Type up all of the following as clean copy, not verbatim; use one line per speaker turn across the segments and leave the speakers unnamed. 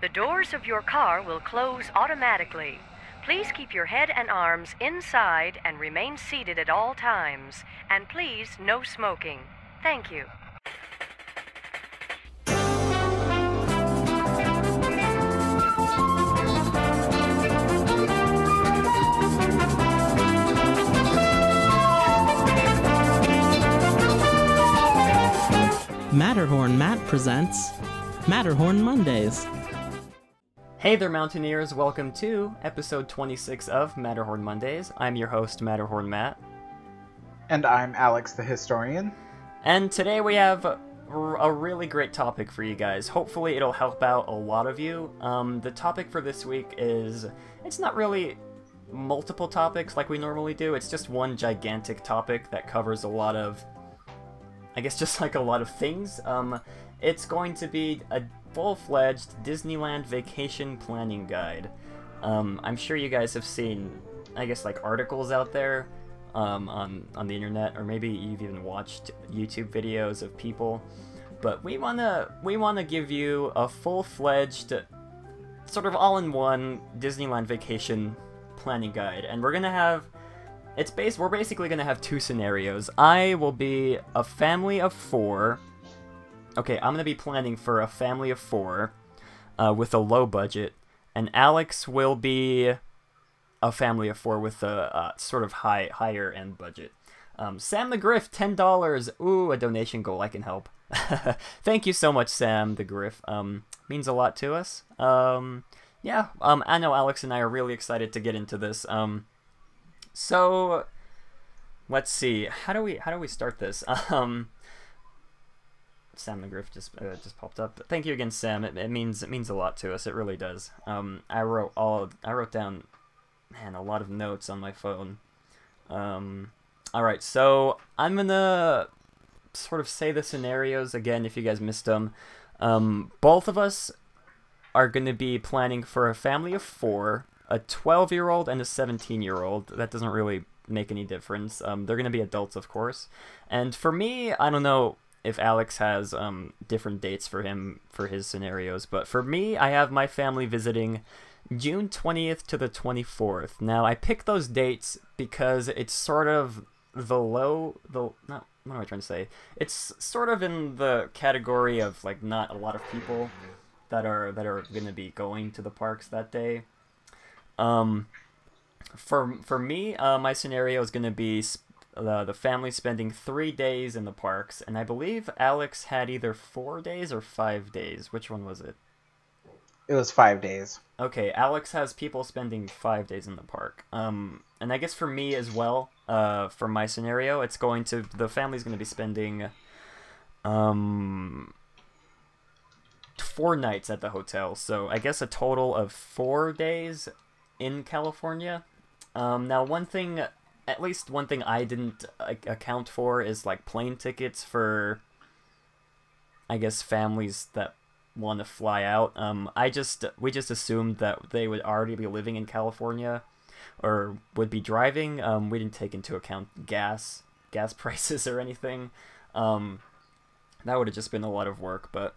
The doors of your car will close automatically. Please keep your head and arms inside and remain seated at all times. And please, no smoking. Thank you.
Matterhorn Matt presents Matterhorn Mondays.
Hey there, Mountaineers! Welcome to episode 26 of Matterhorn Mondays. I'm your host, Matterhorn Matt.
And I'm Alex the Historian.
And today we have a really great topic for you guys. Hopefully it'll help out a lot of you. The topic for this week is, it's not really multiple topics like we normally do, it's just one gigantic topic that covers a lot of, I guess, just like a lot of things. It's going to be a full-fledged Disneyland Vacation Planning Guide. I'm sure you guys have seen, I guess, like articles out there on the internet, or maybe you've even watched YouTube videos of people. But we wanna give you a full-fledged, sort of all-in-one Disneyland Vacation Planning Guide, and we're gonna have. We're basically going to have two scenarios. I will be a family of 4. Okay, I'm going to be planning for a family of 4 with a low budget. And Alex will be a family of 4 with a sort of higher end budget. Sam the Griff, $10. Ooh, a donation goal. I can help. Thank you so much, Sam the Griff. Means a lot to us. Yeah, I know Alex and I are really excited to get into this. So, let's see. How do we start this? Sam the Griff just popped up. Thank you again, Sam. It means a lot to us. It really does. I wrote down, man, a lot of notes on my phone. All right, so I'm gonna sort of say the scenarios again if you guys missed them. Both of us are gonna be planning for a family of 4. A 12-year-old and a 17-year-old. That doesn't really make any difference. They're going to be adults, of course. And for me, I don't know if Alex has different dates for his scenarios, but for me, I have my family visiting June 20th to the 24th. Now, I picked those dates because it's sort of what am I trying to say? It's sort of in the category of like not a lot of people that are going to be going to the parks that day. For me, my scenario is going to be the family spending 3 days in the parks, and I believe Alex had either 4 days or 5 days. Which one was it?
It was 5 days.
Okay, Alex has people spending 5 days in the park. And I guess for me as well, for my scenario, the family's going to be spending 4 nights at the hotel, so I guess a total of 4 days in California. Now, at least one thing I didn't account for is like plane tickets for, I guess, families that want to fly out. We just assumed that they would already be living in California or would be driving. We didn't take into account gas prices or anything. That would have just been a lot of work, but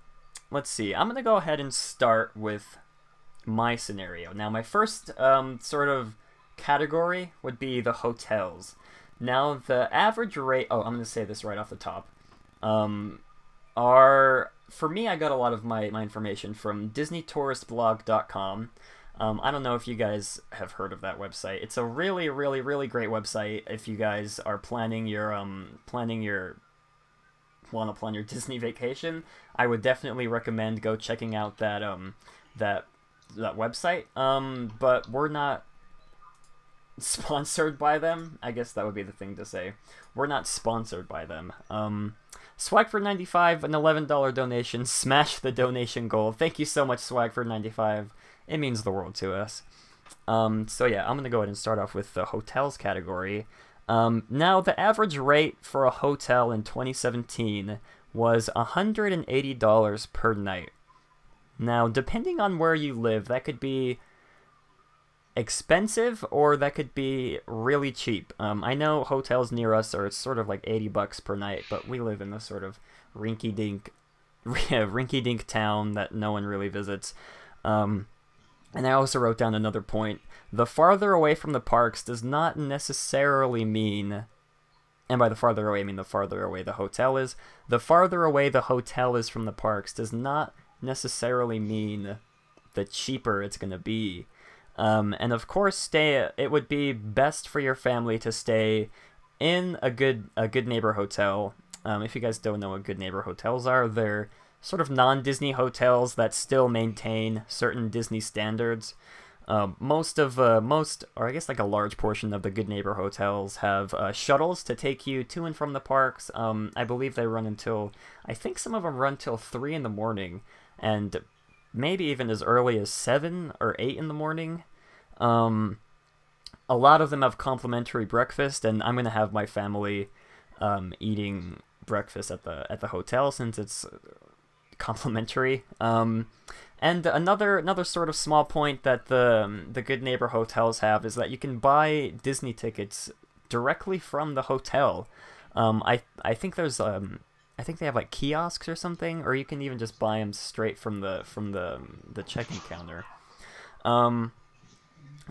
let's see. I'm gonna go ahead and start with my scenario. Now, my first sort of category would be the hotels. Now, the average rate... Oh, I'm going to say this right off the top. For me, I got a lot of my information from DisneyTouristBlog.com. I don't know if you guys have heard of that website. It's a really, really, really great website if you guys are planning your Disney vacation. I would definitely recommend go checking out that website, but we're not sponsored by them. I guess that would be the thing to say. We're not sponsored by them. Swag for 95, an $11 donation. Smash the donation goal. Thank you so much, Swag for 95. It means the world to us. So yeah, I'm gonna go ahead and start off with the hotels category. Now, the average rate for a hotel in 2017 was $180 per night. Now, depending on where you live, that could be expensive or that could be really cheap. I know hotels near us are sort of like $80 per night, but we live in this sort of rinky-dink town that no one really visits. And I also wrote down another point. The farther away from the parks does not necessarily mean, and by the farther away I mean the farther away the hotel is, the farther away the hotel is from the parks does not necessarily mean the cheaper it's going to be. And of course, it would be best for your family to stay in a good neighbor hotel. If you guys don't know what good neighbor hotels are, they're sort of non-Disney hotels that still maintain certain Disney standards. Most, or I guess like a large portion of the good neighbor hotels have shuttles to take you to and from the parks. I believe they run until, I think some of them run till 3 in the morning, and maybe even as early as 7 or 8 in the morning. A lot of them have complimentary breakfast, and I'm gonna have my family eating breakfast at the hotel since it's complimentary. And another sort of small point that the good neighbor hotels have is that you can buy Disney tickets directly from the hotel. I think there's I think they have like kiosks or something, or you can even just buy them straight from the check-in counter.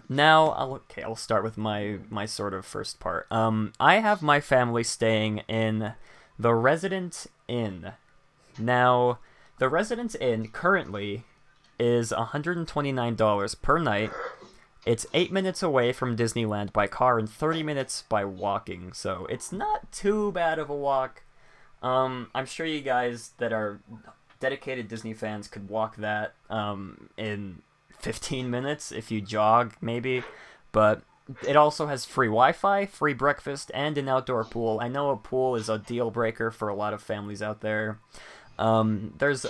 Now, I'll start with my sort of first part. I have my family staying in the Residence Inn. Now, the Residence Inn currently is $129 per night. It's 8 minutes away from Disneyland by car and 30 minutes by walking, so it's not too bad of a walk. I'm sure you guys that are dedicated Disney fans could walk that in 15 minutes if you jog, maybe. But it also has free Wi-Fi, free breakfast, and an outdoor pool. I know a pool is a deal breaker for a lot of families out there. There's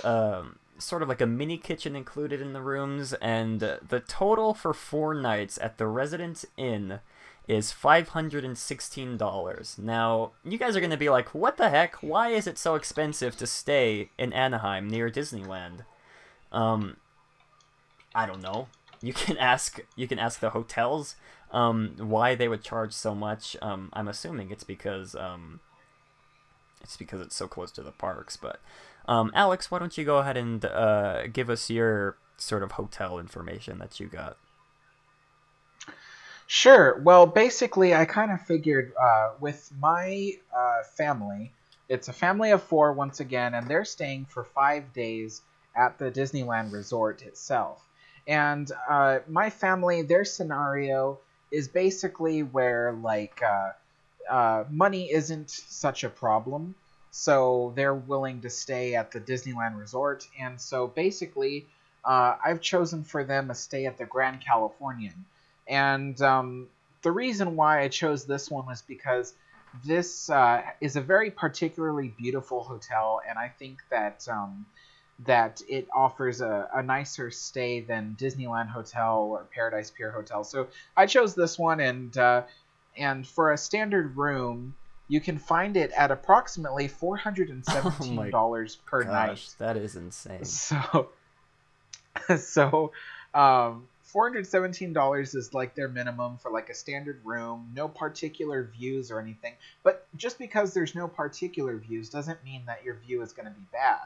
sort of like a mini kitchen included in the rooms, and the total for 4 nights at the Residence Inn is $516. Now, you guys are going to be like, what the heck? Why is it so expensive to stay in Anaheim near Disneyland? I don't know. You can ask the hotels why they would charge so much. I'm assuming it's because it's so close to the parks, but Alex, why don't you go ahead and give us your sort of hotel information that you got?
Sure. Well, basically, I kind of figured with my family, it's a family of 4 once again, and they're staying for 5 days at the Disneyland Resort itself. And my family, their scenario is basically where, like, money isn't such a problem. So they're willing to stay at the Disneyland Resort. And so basically, I've chosen for them a stay at the Grand Californian. And the reason why I chose this one was because this is a very particularly beautiful hotel, and I think that that it offers a nicer stay than Disneyland Hotel or Paradise Pier Hotel. So I chose this one, and for a standard room, you can find it at approximately $417 per night.
That is insane.
So $417 is like their minimum for like a standard room, no particular views or anything. But just because there's no particular views doesn't mean that your view is going to be bad.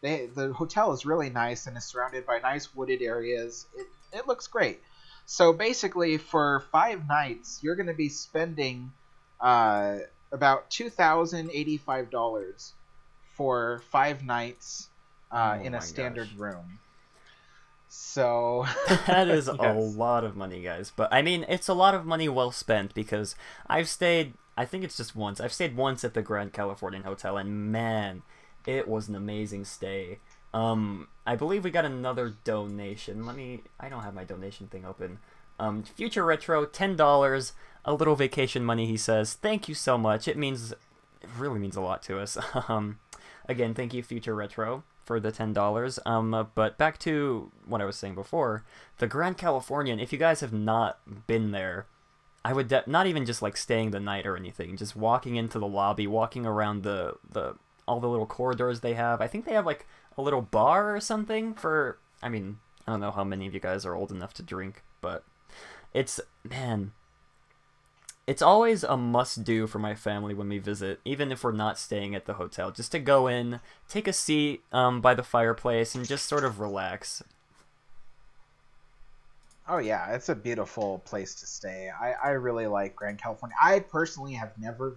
The hotel is really nice and is surrounded by nice wooded areas. It looks great. So basically, for 5 nights, you're going to be spending about $2,085 for 5 nights in a standard room. So
that is
yes.
A lot of money, guys. But I mean, it's a lot of money well spent, because I've stayed, I think it's just once. I've stayed once at the Grand Californian Hotel, and man, it was an amazing stay. I believe we got another donation. I don't have my donation thing open. Future Retro, $10, a little vacation money, he says. Thank you so much. It really means a lot to us. Again, thank you, Future Retro, for the $10. But back to what I was saying before, the Grand Californian, if you guys have not been there, I would not even just like staying the night or anything, just walking into the lobby, walking around all the little corridors they have. I think they have like a little bar or something for, I mean, I don't know how many of you guys are old enough to drink, but it's always a must-do for my family when we visit, even if we're not staying at the hotel, just to go in, take a seat by the fireplace, and just sort of relax.
Oh yeah, it's a beautiful place to stay. I really like Grand California. I personally have never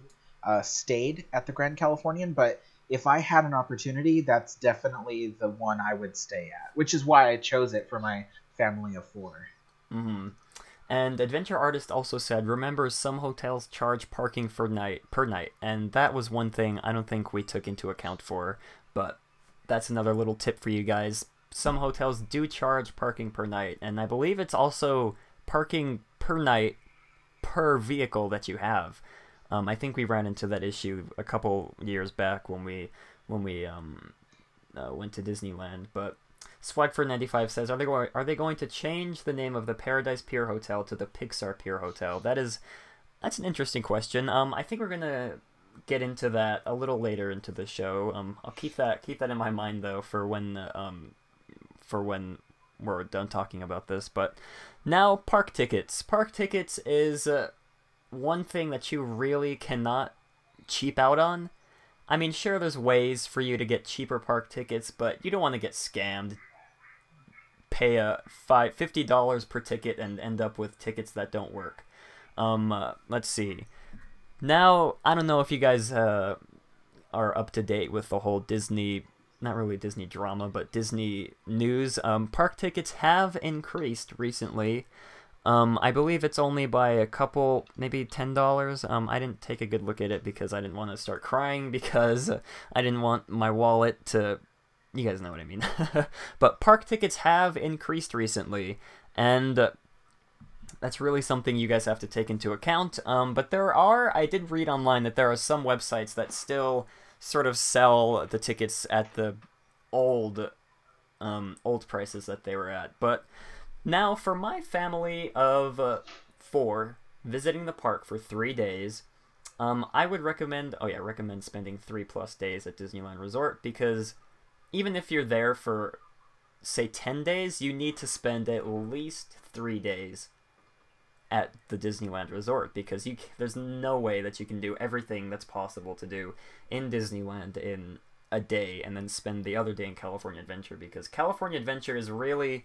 stayed at the Grand Californian, but if I had an opportunity, that's definitely the one I would stay at, which is why I chose it for my family of four.
Mm-hmm. And Adventure Artist also said, remember, some hotels charge parking per night, and that was one thing I don't think we took into account for, but that's another little tip for you guys. Some hotels do charge parking per night, and I believe it's also parking per night per vehicle that you have. I think we ran into that issue a couple years back when we went to Disneyland, but Swagford95 says, are they going to change the name of the Paradise Pier Hotel to the Pixar Pier Hotel? That's an interesting question. I think we're gonna get into that a little later into the show. I'll keep that in my mind though for when we're done talking about this. But now, park tickets. Park tickets is one thing that you really cannot cheap out on. I mean, sure, there's ways for you to get cheaper park tickets, but you don't want to get scammed. Pay $50 per ticket and end up with tickets that don't work. Let's see. Now, I don't know if you guys are up to date with the whole Disney, not really Disney drama, but Disney news. Park tickets have increased recently. I believe it's only by a couple, maybe $10. I didn't take a good look at it because I didn't want to start crying because I didn't want my wallet to... You guys know what I mean. But park tickets have increased recently, and that's really something you guys have to take into account. But I did read online that there are some websites that still sort of sell the tickets at the old prices that they were at. But now, for my family of 4 visiting the park for 3 days, I would recommend spending 3+ days at Disneyland Resort, because even if you're there for, say, 10 days, you need to spend at least 3 days at the Disneyland Resort, because there's no way that you can do everything that's possible to do in Disneyland in a day and then spend the other day in California Adventure, because California Adventure is really...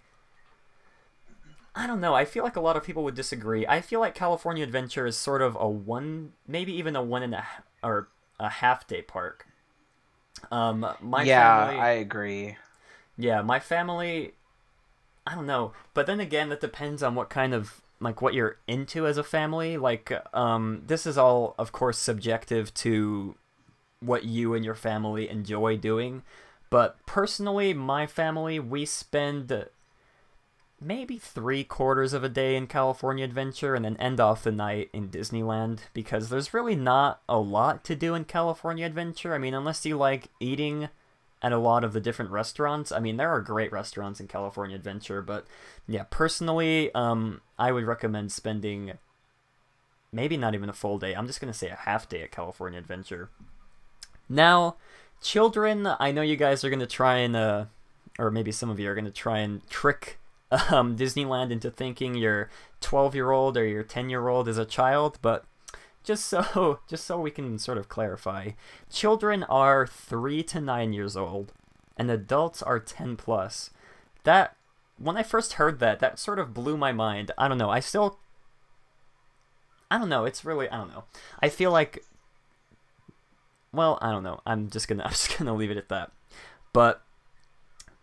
I don't know, I feel like a lot of people would disagree. I feel like California Adventure is sort of maybe even a 1.5 day park. Family,
I agree.
Yeah, my family, I don't know. But then again, that depends on what kind of, what you're into as a family. This is all, of course, subjective to what you and your family enjoy doing. But personally, my family, we spend maybe 3/4 of a day in California Adventure and then end off the night in Disneyland, because there's really not a lot to do in California Adventure. I mean, unless you like eating at a lot of the different restaurants. I mean, there are great restaurants in California Adventure, but yeah, personally, I would recommend spending maybe not even a full day. I'm just going to say a half day at California Adventure. Now, children, I know you guys are going to try and, or maybe some of you are going to try and trick Disneyland into thinking your 12-year-old or your 10-year-old is a child, but just so we can sort of clarify, children are 3 to 9 years old and adults are 10+. That, when I first heard that sort of blew my mind. I don't know, I don't know, it's really, I don't know. I feel like, well, I don't know. I'm just gonna leave it at that. But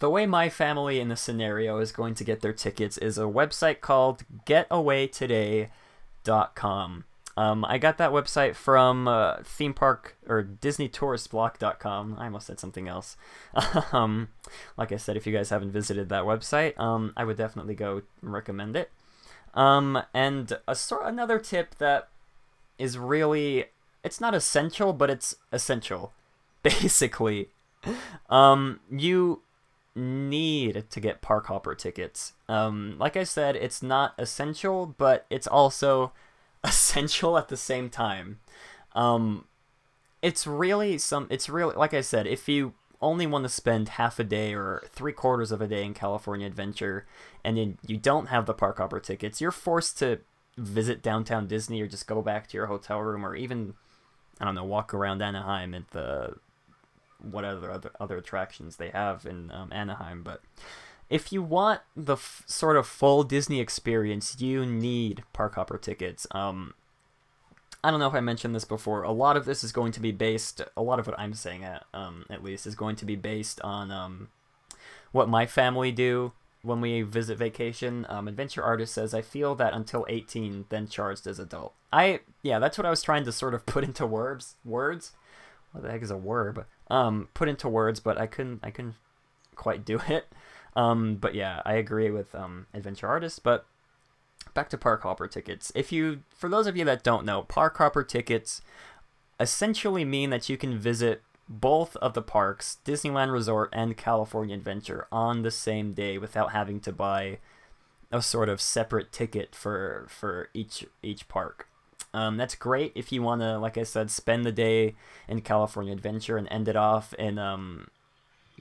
the way my family in this scenario is going to get their tickets is a website called getawaytoday.com. I got that website from theme park or DisneyTouristBlock.com. I almost said something else. Like I said, if you guys haven't visited that website, I would definitely go recommend it. And another tip that is really, it's not essential, but it's essential. Basically, you need to get park hopper tickets. Like I said, it's not essential, but it's also essential at the same time. It's really, like I said, if you only want to spend half a day or 3/4 of a day in California Adventure and then you don't have the park hopper tickets, you're forced to visit downtown Disney or just go back to your hotel room, or even, I don't know, walk around Anaheim at the what other attractions they have in Anaheim. But if you want the sort of full Disney experience, you need park hopper tickets. I don't know if I mentioned this before. A lot of this is going to be based, a lot of what I'm saying at least, is going to be based on what my family do when we visit vacation. Adventure Artist says, I feel that until 18, then charged as adult. Yeah, that's what I was trying to sort of put into words. What the heck is a verb? Put into words, but I couldn't quite do it. But yeah, I agree with Adventure Artist. But back to park hopper tickets. For those of you that don't know, park hopper tickets essentially mean that you can visit both of the parks, Disneyland Resort and California Adventure, on the same day without having to buy a sort of separate ticket for each park. That's great if you want to, like I said, spend the day in California Adventure and end it off in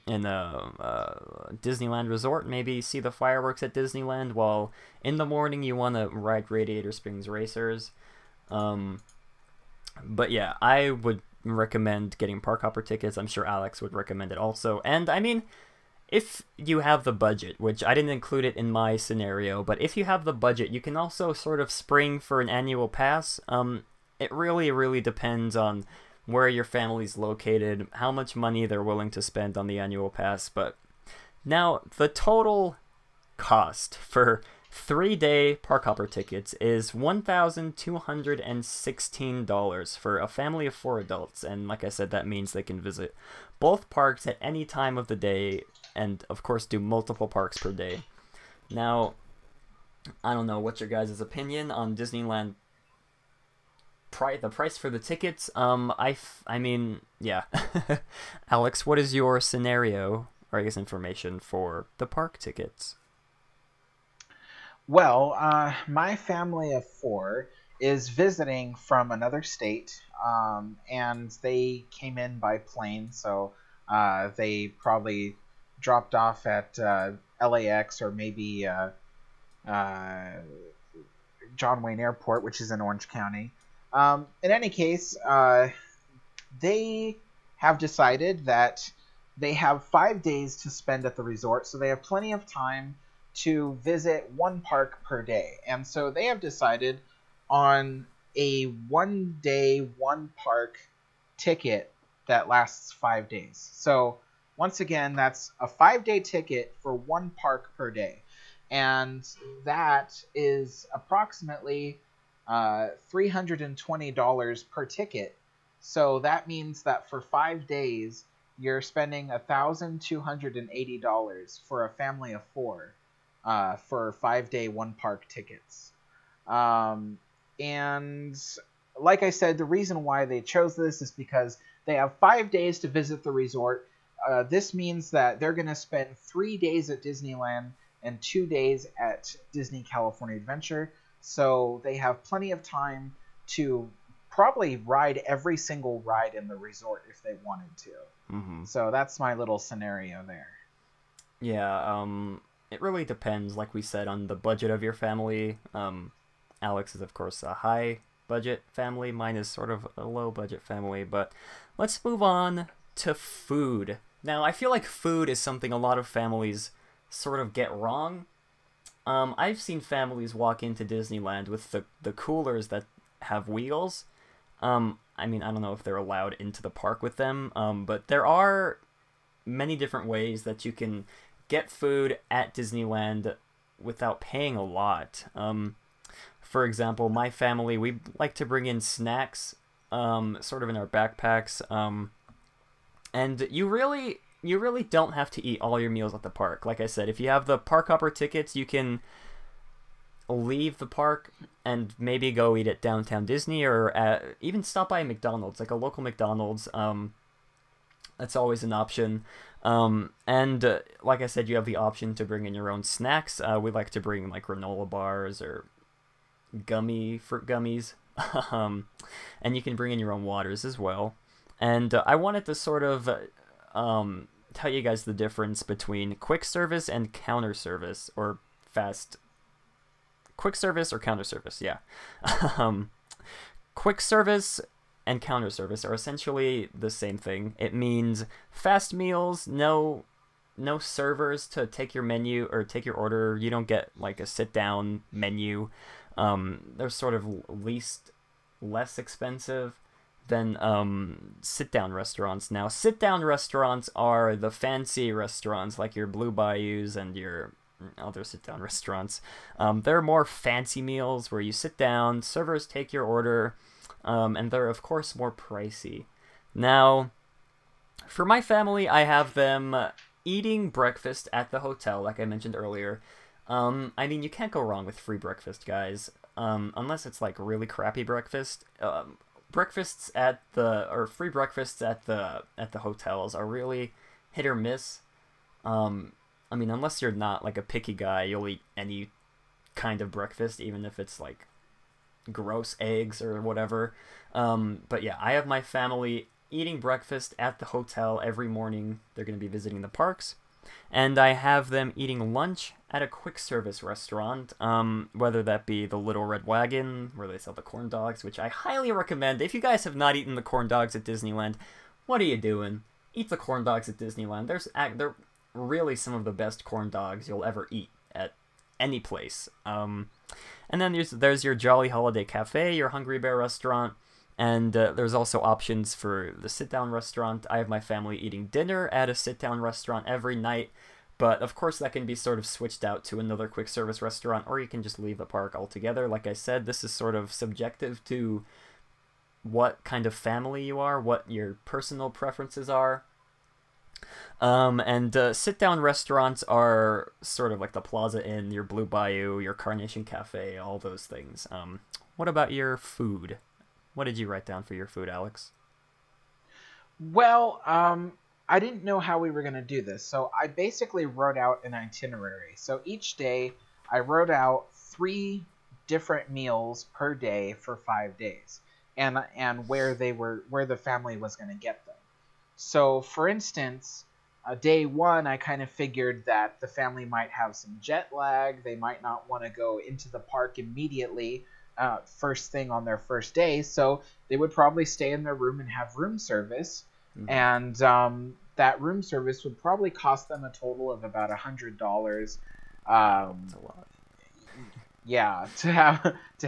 Disneyland Resort. Maybe see the fireworks at Disneyland, while in the morning you want to ride Radiator Springs Racers. But yeah, I would recommend getting park hopper tickets. I'm sure Alex would recommend it also. And I mean, if you have the budget, which I didn't include it in my scenario, but if you have the budget, you can also sort of spring for an annual pass. It really depends on where your family's located, how much money they're willing to spend on the annual pass. But now, the total cost for 3-day park hopper tickets is $1,216 for a family of 4 adults. And like I said, that means they can visit both parks at any time of the day, and of course do multiple parks per day. Now, I don't know what's your guys' opinion on Disneyland the price for the tickets. I mean, yeah. Alex, what is your scenario, or I guess information, for the park tickets?
Well, my family of 4 is visiting from another state, and they came in by plane, so they probably dropped off at LAX or maybe John Wayne Airport, which is in Orange County. In any case, they have decided that they have 5 days to spend at the resort, so they have plenty of time to visit one park per day. And so they have decided on a 1-day, 1-park ticket that lasts 5 days. So once again, that's a 5-day ticket for 1 park per day. And that is approximately $320 per ticket. So that means that for 5 days, you're spending $1,280 for a family of 4 for 5-day 1-park tickets. And like I said, the reason why they chose this is because they have 5 days to visit the resort. This means that they're going to spend 3 days at Disneyland and 2 days at Disney California Adventure. So they have plenty of time to probably ride every single ride in the resort if they wanted to. Mm-hmm. So that's my little scenario there.
Yeah, it really depends, like we said, on the budget of your family. Alex is, of course, a high-budget family. Mine is sort of a low-budget family. But let's move on to food. Now, I feel like food is something a lot of families sort of get wrong. I've seen families walk into Disneyland with the coolers that have wheels. I mean, I don't know if they're allowed into the park with them, but there are many different ways that you can get food at Disneyland without paying a lot. For example, my family, we like to bring in snacks, sort of in our backpacks, and you really don't have to eat all your meals at the park. Like I said, if you have the park hopper tickets, you can leave the park and maybe go eat at Downtown Disney, or even stop by a McDonald's, like a local McDonald's. That's always an option. And like I said, you have the option to bring in your own snacks. We like to bring like granola bars or fruit gummies. And you can bring in your own waters as well. And I wanted to sort of tell you guys the difference between quick service and counter service, or fast. Quick service or counter service, yeah. Quick service and counter service are essentially the same thing. It means fast meals, no no servers to take your menu or take your order. You don't get like a sit down menu. They're sort of less expensive than sit down restaurants. Now, sit down restaurants are the fancy restaurants like your Blue Bayous and your other sit down restaurants. They're more fancy meals where you sit down, servers take your order, and they're of course more pricey. Now, for my family, I have them eating breakfast at the hotel, like I mentioned earlier. I mean, you can't go wrong with free breakfast, guys. Unless it's like really crappy breakfast. Breakfasts at the free breakfasts at the hotels are really hit or miss. I mean, unless you're not like a picky guy, you'll eat any kind of breakfast, even if it's like gross eggs or whatever. But yeah, I have my family eating breakfast at the hotel every morning. They're going to be visiting the parks. And I have them eating lunch at a quick service restaurant, whether that be the Little Red Wagon, where they sell the corn dogs, which I highly recommend. If you guys have not eaten the corn dogs at Disneyland, what are you doing? Eat the corn dogs at Disneyland. They're really some of the best corn dogs you'll ever eat at any place. And then there's your Jolly Holiday Cafe, your Hungry Bear restaurant, and there's also options for the sit-down restaurant. I have my family eating dinner at a sit-down restaurant every night, but of course that can be sort of switched out to another quick service restaurant, or you can just leave the park altogether. Like I said, this is sort of subjective to what kind of family you are, what your personal preferences are. And sit-down restaurants are sort of like the Plaza Inn, your Blue Bayou, your Carnation Cafe, all those things. What about your food? What did you write down for your food, Alex?
Well, I didn't know how we were going to do this, so I basically wrote out an itinerary. So each day, I wrote out 3 different meals per day for 5 days, and where the family was going to get them. So, for instance, day 1, I kind of figured that the family might have some jet lag. They might not want to go into the park immediately, first thing on their first day. So they would probably stay in their room and have room service. Mm-hmm. And that room service would probably cost them a total of about $100. That's a lot. Yeah, to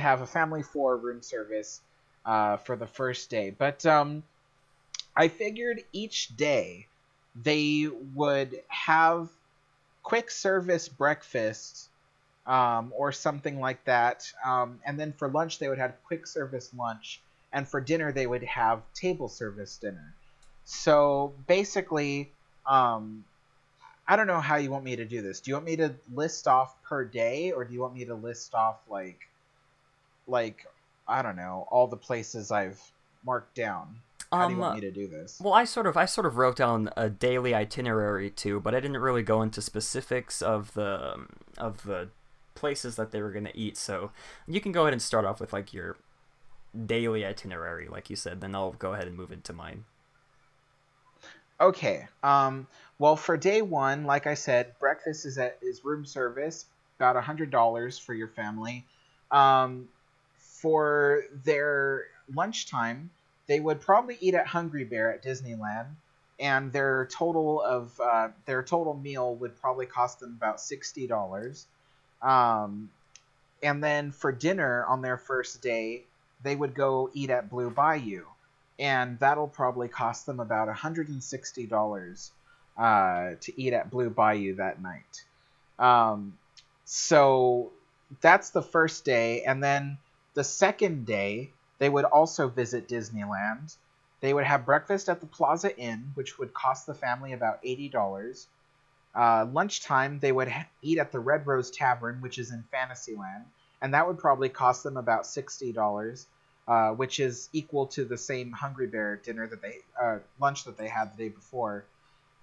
have a family 4 room service for the first day. But I figured each day they would have quick service breakfast or something like that. And then for lunch, they would have quick service lunch. And for dinner, they would have table service dinner. So basically, I don't know how you want me to do this. Do you want me to list off per day, or do you want me to list off like I don't know, all the places I've marked down? How do you want me to do this?
Well, I sort of wrote down a daily itinerary too, but I didn't really go into specifics of the places that they were going to eat. So you can go ahead and start off with like your daily itinerary, like you said. Then I'll go ahead and move into mine.
Okay. Well, for day 1, like I said, breakfast is room service, about $100 for your family. For their lunchtime, they would probably eat at Hungry Bear at Disneyland, and their total meal would probably cost them about $60. And then for dinner on their first day, they would go eat at Blue Bayou, and that'll probably cost them about $160 to eat at Blue Bayou that night. So that's the first day, and then the second day, they would also visit Disneyland. They would have breakfast at the Plaza Inn, which would cost the family about $80. Lunchtime, they would eat at the Red Rose Tavern, which is in Fantasyland, and that would probably cost them about $60, which is equal to the same Hungry Bear lunch that they had the day before.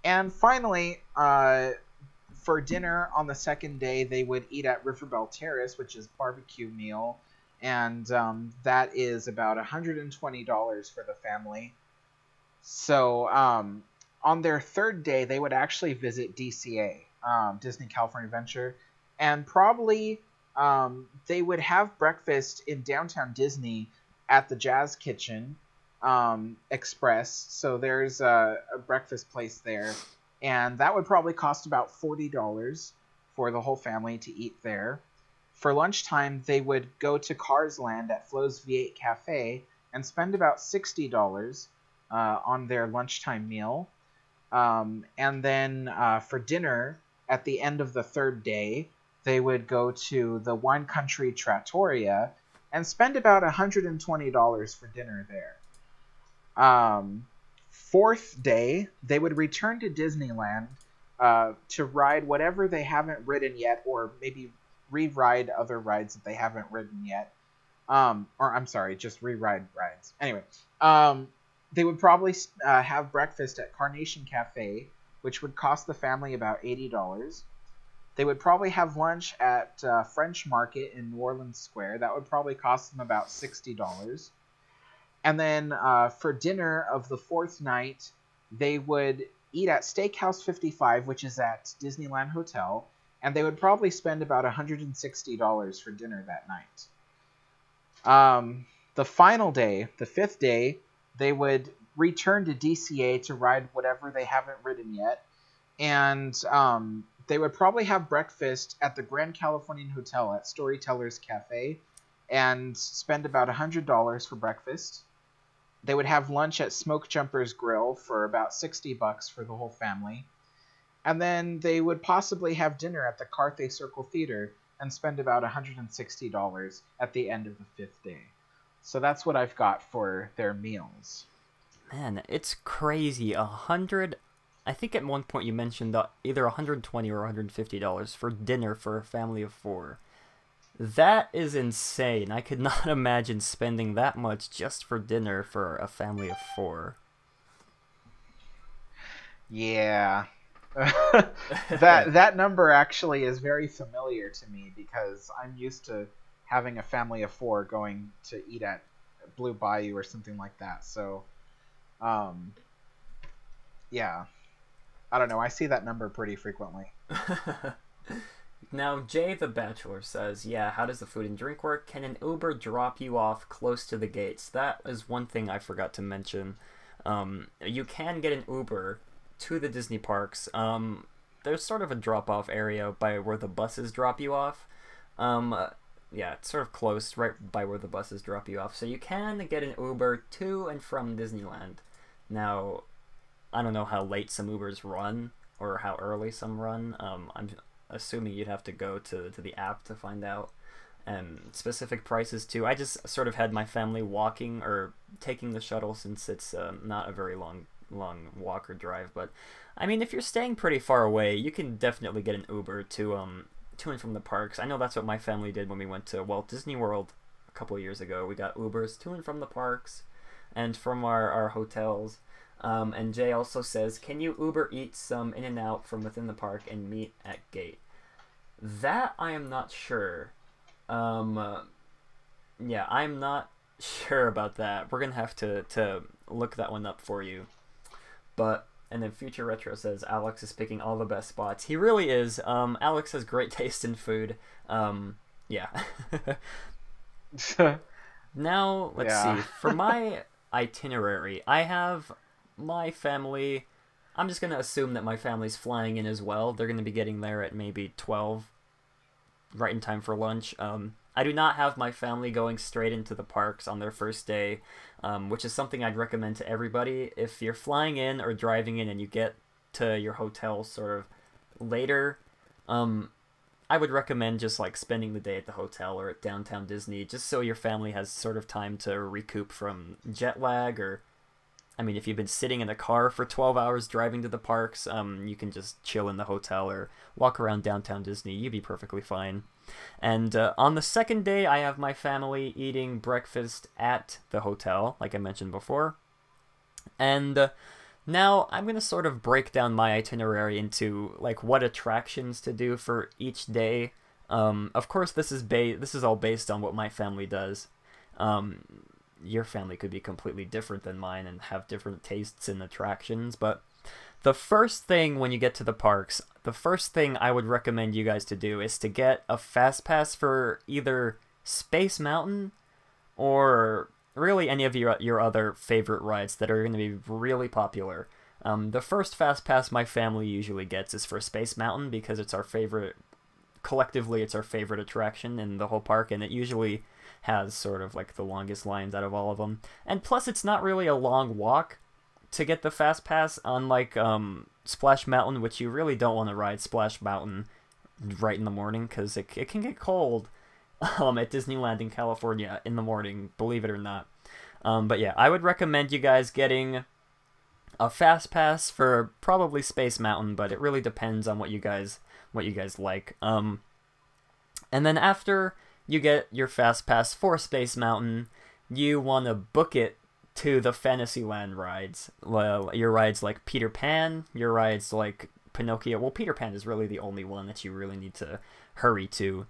And finally, for dinner on the second day, they would eat at Riverbell Terrace, which is barbecue meal, and that is about $120 for the family. So on their third day, they would actually visit DCA, Disney California Adventure, and probably they would have breakfast in downtown Disney at the Jazz Kitchen Express. So there's a breakfast place there. and that would probably cost about $40 for the whole family to eat there. For lunchtime, they would go to Cars Land at Flo's V8 Cafe and spend about $60 on their lunchtime meal. And then for dinner, at the end of the third day, they would go to the Wine Country Trattoria and spend about $120 for dinner there. Fourth day, they would return to Disneyland to ride whatever they haven't ridden yet, or maybe re-ride other rides that they haven't ridden yet. Or I'm sorry, just re-ride rides. Anyway, they would probably have breakfast at Carnation Cafe, which would cost the family about $80. They would probably have lunch at French Market in New Orleans Square. That would probably cost them about $60. And then for dinner of the fourth night, they would eat at Steakhouse 55, which is at Disneyland Hotel, and they would probably spend about $160 for dinner that night. The final day, the fifth day, they would return to DCA to ride whatever they haven't ridden yet, and they would probably have breakfast at the Grand Californian Hotel at Storytellers Cafe and spend about $100 for breakfast. They would have lunch at Smoke Jumper's Grill for about $60 for the whole family. And then they would possibly have dinner at the Carthay Circle Theater and spend about $160 at the end of the fifth day. So that's what I've got for their meals.
Man, it's crazy. I think at one point you mentioned either $120 or $150 for dinner for a family of 4. That is insane. I could not imagine spending that much just for dinner for a family of 4.
Yeah. that number actually is very familiar to me because I'm used to having a family of 4 going to eat at Blue Bayou or something like that. So, yeah. I don't know. I see that number pretty frequently.
Now, Jay the Bachelor says, yeah, how does the food and drink work? Can an Uber drop you off close to the gates? That is one thing I forgot to mention. You can get an Uber to the Disney parks. There's sort of a drop-off area by where the buses drop you off. Yeah, it's sort of close, right by where the buses drop you off. So you can get an Uber to and from Disneyland. Now, I don't know how late some Ubers run or how early some run. I'm assuming you'd have to go to the app to find out. And specific prices too. I just sort of had my family walking or taking the shuttle since it's not a very long walk or drive. But I mean, if you're staying pretty far away, you can definitely get an Uber to and from the parks. I know that's what my family did when we went to Walt Disney World a couple of years ago. We got Ubers to and from the parks and from our hotels. And Jay also says, can you Uber Eats some In-N-Out from within the park and meet at gate? That I am not sure. Yeah, I'm not sure about that. We're going to have to look that one up for you. But, and then Future Retro says, Alex is picking all the best spots. He really is. Alex has great taste in food. Yeah. Now, let's see. For my itinerary, I have my family. I'm just going to assume that my family's flying in as well. They're going to be getting there at maybe 12, right in time for lunch. I do not have my family going straight into the parks on their first day, which is something I'd recommend to everybody. If you're flying in or driving in and you get to your hotel sort of later, I would recommend just like spending the day at the hotel or at Downtown Disney, just so your family has sort of time to recoup from jet lag. Or, I mean, if you've been sitting in a car for 12 hours driving to the parks, you can just chill in the hotel or walk around Downtown Disney. You'd be perfectly fine. And on the second day, I have my family eating breakfast at the hotel, like I mentioned before. And now I'm going to sort of break down my itinerary into like what attractions to do for each day. Of course, this is all based on what my family does. Your family could be completely different than mine and have different tastes in attractions, but the first thing when you get to the parks, the first thing I would recommend you guys to do is to get a fast pass for either Space Mountain or really any of your other favorite rides that are going to be really popular. The first Fast Pass my family usually gets is for Space Mountain because it's our favorite. Collectively, it's our favorite attraction in the whole park, and it usually has sort of like the longest lines out of all of them. And plus, it's not really a long walk to get the Fast Pass, unlike Splash Mountain, which you really don't want to ride Splash Mountain right in the morning because it can get cold at Disneyland in California in the morning, believe it or not. But yeah, I would recommend you guys getting a Fast Pass for probably Space Mountain, but it really depends on what you guys like. And then after you get your Fast Pass for Space Mountain, you want to book it to the Fantasyland rides. Well, your rides like Peter Pan, your rides like Pinocchio. Well, Peter Pan is really the only one that you really need to hurry to,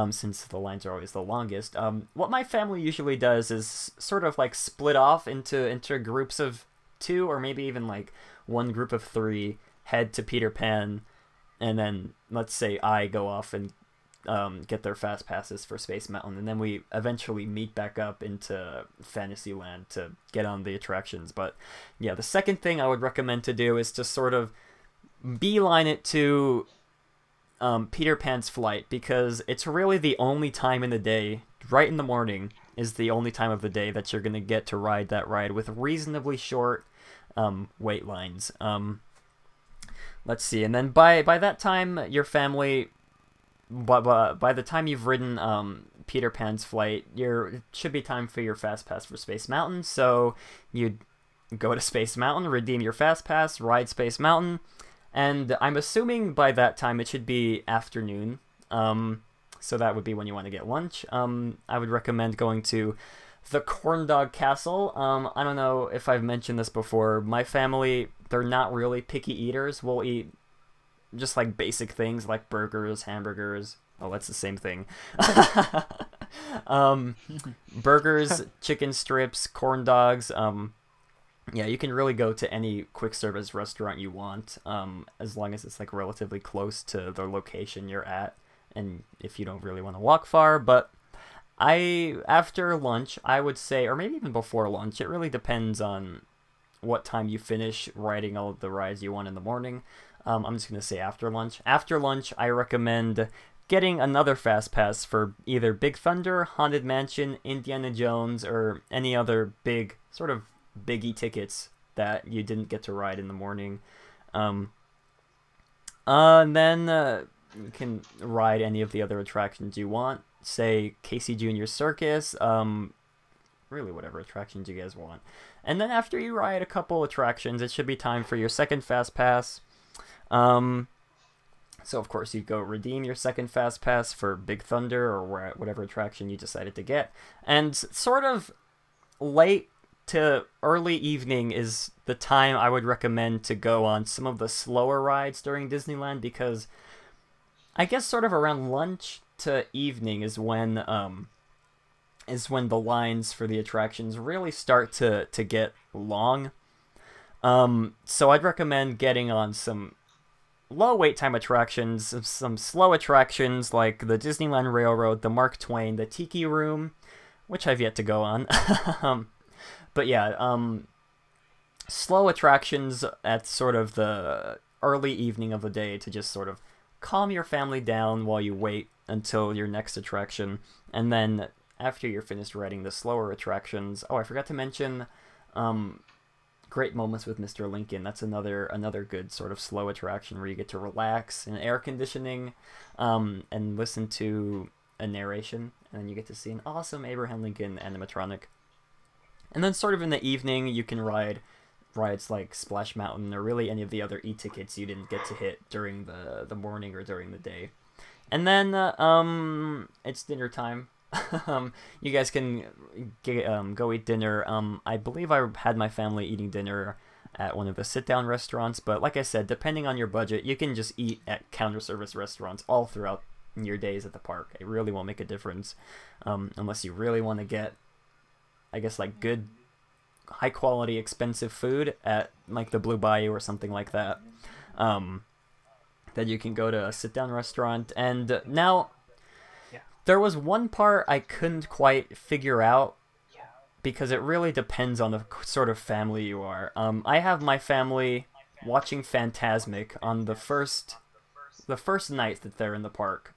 since the lines are always the longest. What my family usually does is sort of like split off into groups of 2, or maybe even like one group of 3 head to Peter Pan, and then let's say I go off and get their Fast Passes for Space Mountain, and then we eventually meet back up into Fantasyland to get on the attractions. But yeah, the second thing I would recommend to do is to sort of beeline it to Peter Pan's flight, because it's really the only time in the day, right in the morning, is the only time of the day that you're going to get to ride that ride with reasonably short wait lines. Let's see, and then by that time, your family... by the time you've ridden Peter Pan's flight, it should be time for your Fast Pass for Space Mountain. So you'd go to Space Mountain, redeem your Fast Pass, ride Space Mountain, and I'm assuming by that time it should be afternoon. So that would be when you want to get lunch. I would recommend going to the Corn Dog Castle. I don't know if I've mentioned this before. My family, they're not really picky eaters. We'll eat just like basic things like burgers, hamburgers. Oh, that's the same thing. Burgers, chicken strips, corn dogs. Yeah, you can really go to any quick service restaurant you want, as long as it's like relatively close to the location you're at, and if you don't really want to walk far. But after lunch, I would say, or maybe even before lunch, it really depends on what time you finish riding all of the rides you want in the morning. I'm just going to say after lunch. After lunch, I recommend getting another Fast Pass for either Big Thunder, Haunted Mansion, Indiana Jones, or any other big, sort of biggie tickets that you didn't get to ride in the morning. And then you can ride any of the other attractions you want. Say Casey Jr. Circus, really whatever attractions you guys want. And then after you ride a couple attractions, it should be time for your second Fast Pass. So of course you go redeem your second Fast Pass for Big Thunder or whatever attraction you decided to get. And sort of late to early evening is the time I would recommend to go on some of the slower rides during Disneyland, because I guess sort of around lunch to evening is when the lines for the attractions really start to get long. So I'd recommend getting on some low wait time attractions, some slow attractions like the Disneyland Railroad, the Mark Twain, the Tiki Room, which I've yet to go on. But yeah, slow attractions at sort of the early evening of the day to just sort of calm your family down while you wait until your next attraction. And then after you're finished riding the slower attractions, oh, I forgot to mention Great Moments with Mr. Lincoln. That's another good sort of slow attraction where you get to relax in air conditioning and listen to a narration, and then you get to see an awesome Abraham Lincoln animatronic. And then sort of in the evening, you can ride rides like Splash Mountain or really any of the other e-tickets you didn't get to hit during the morning or during the day. And then it's dinner time. You guys can go eat dinner. I believe I had my family eating dinner at one of the sit-down restaurants, but like I said, depending on your budget, you can just eat at counter service restaurants all throughout your days at the park. It really won't make a difference, unless you really want to get, I guess, like good, high quality, expensive food at like the Blue Bayou or something like that. Then you can go to a sit-down restaurant. And now, there was one part I couldn't quite figure out because it really depends on the sort of family you are. I have my family watching Fantasmic on the first night that they're in the park.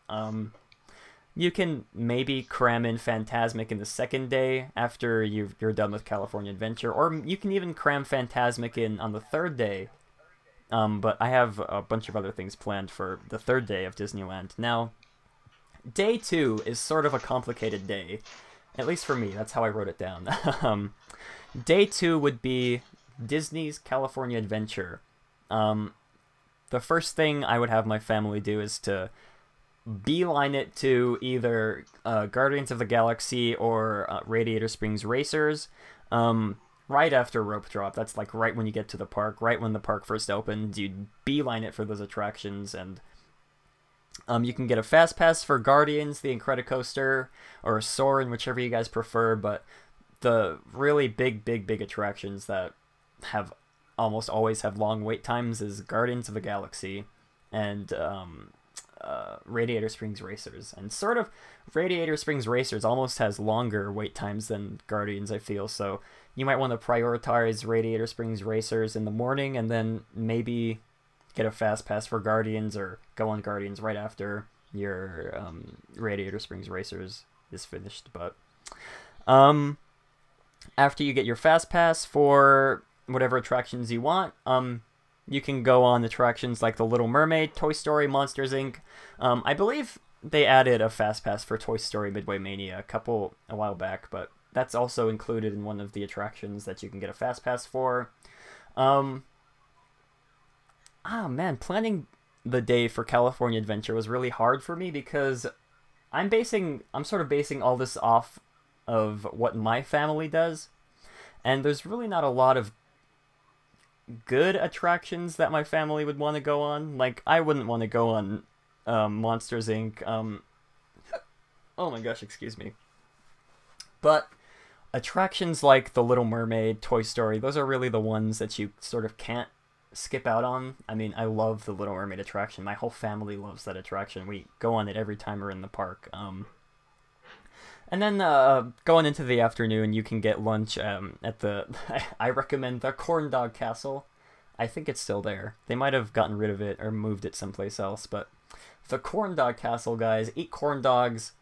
You can maybe cram in Fantasmic in the second day after you're done with California Adventure, or you can even cram Fantasmic in on the third day. But I have a bunch of other things planned for the third day of Disneyland. Now, day 2 is sort of a complicated day. At least for me, that's how I wrote it down. Day 2 would be Disney's California Adventure. The first thing I would have my family do is to beeline it to either Guardians of the Galaxy or Radiator Springs Racers right after Rope Drop. That's like right when you get to the park, right when the park first opens. You beeline it for those attractions, and you can get a Fast Pass for Guardians, the Incredicoaster, or Soarin', whichever you guys prefer, but the really big attractions that have almost always have long wait times is Guardians of the Galaxy and Radiator Springs Racers. And sort of Radiator Springs Racers almost has longer wait times than Guardians, I feel, so you might want to prioritize Radiator Springs Racers in the morning and then maybe get a Fast Pass for Guardians, or go on Guardians right after your Radiator Springs Racers is finished. But after you get your Fast Pass for whatever attractions you want, you can go on attractions like The Little Mermaid, Toy Story, Monsters, Inc. I believe they added a Fast Pass for Toy Story Midway Mania a while back, but that's also included in one of the attractions that you can get a Fast Pass for. Man, planning the day for California Adventure was really hard for me because I'm sort of basing all this off of what my family does, and there's really not a lot of good attractions that my family would want to go on. Like, I wouldn't want to go on Monsters, Inc. Oh my gosh, excuse me. But attractions like The Little Mermaid, Toy Story, those are really the ones that you sort of can't skip out on. I mean, I love the Little Mermaid attraction. My whole family loves that attraction. We go on it every time we're in the park. And then going into the afternoon, you can get lunch at the... I recommend the Corn Dog Castle. I think it's still there. They might have gotten rid of it or moved it someplace else, but the Corn Dog Castle, guys, eat corn dogs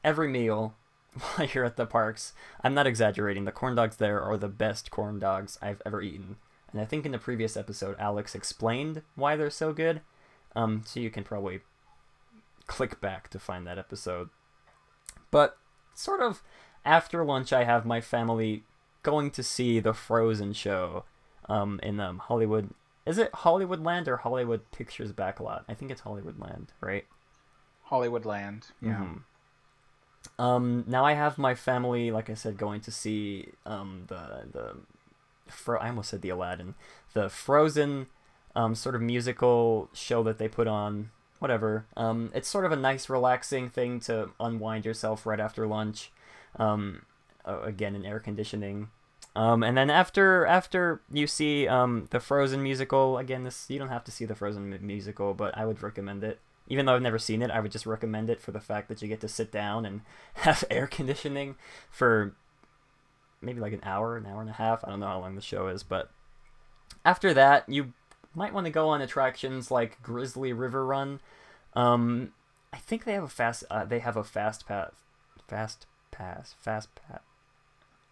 every meal while you're at the parks. I'm not exaggerating. The corn dogs there are the best corn dogs I've ever eaten. And I think in the previous episode, Alex explained why they're so good. So you can probably click back to find that episode. But sort of after lunch, I have my family going to see the Frozen show in Hollywood. Is it Hollywoodland or Hollywood Pictures Backlot? I think it's Hollywoodland, right?
Hollywoodland, yeah.
Mm-hmm. Now I have my family, like I said, going to see I almost said the Aladdin. The Frozen sort of musical show that they put on. Whatever. It's sort of a nice, relaxing thing to unwind yourself right after lunch. Again, in air conditioning. And then after you see the Frozen musical, again, you don't have to see the Frozen musical, but I would recommend it. Even though I've never seen it, I would just recommend it for the fact that you get to sit down and have air conditioning for maybe like an hour and a half. I don't know how long the show is, but after that, you might want to go on attractions like Grizzly River Run. I think they have a fast pass.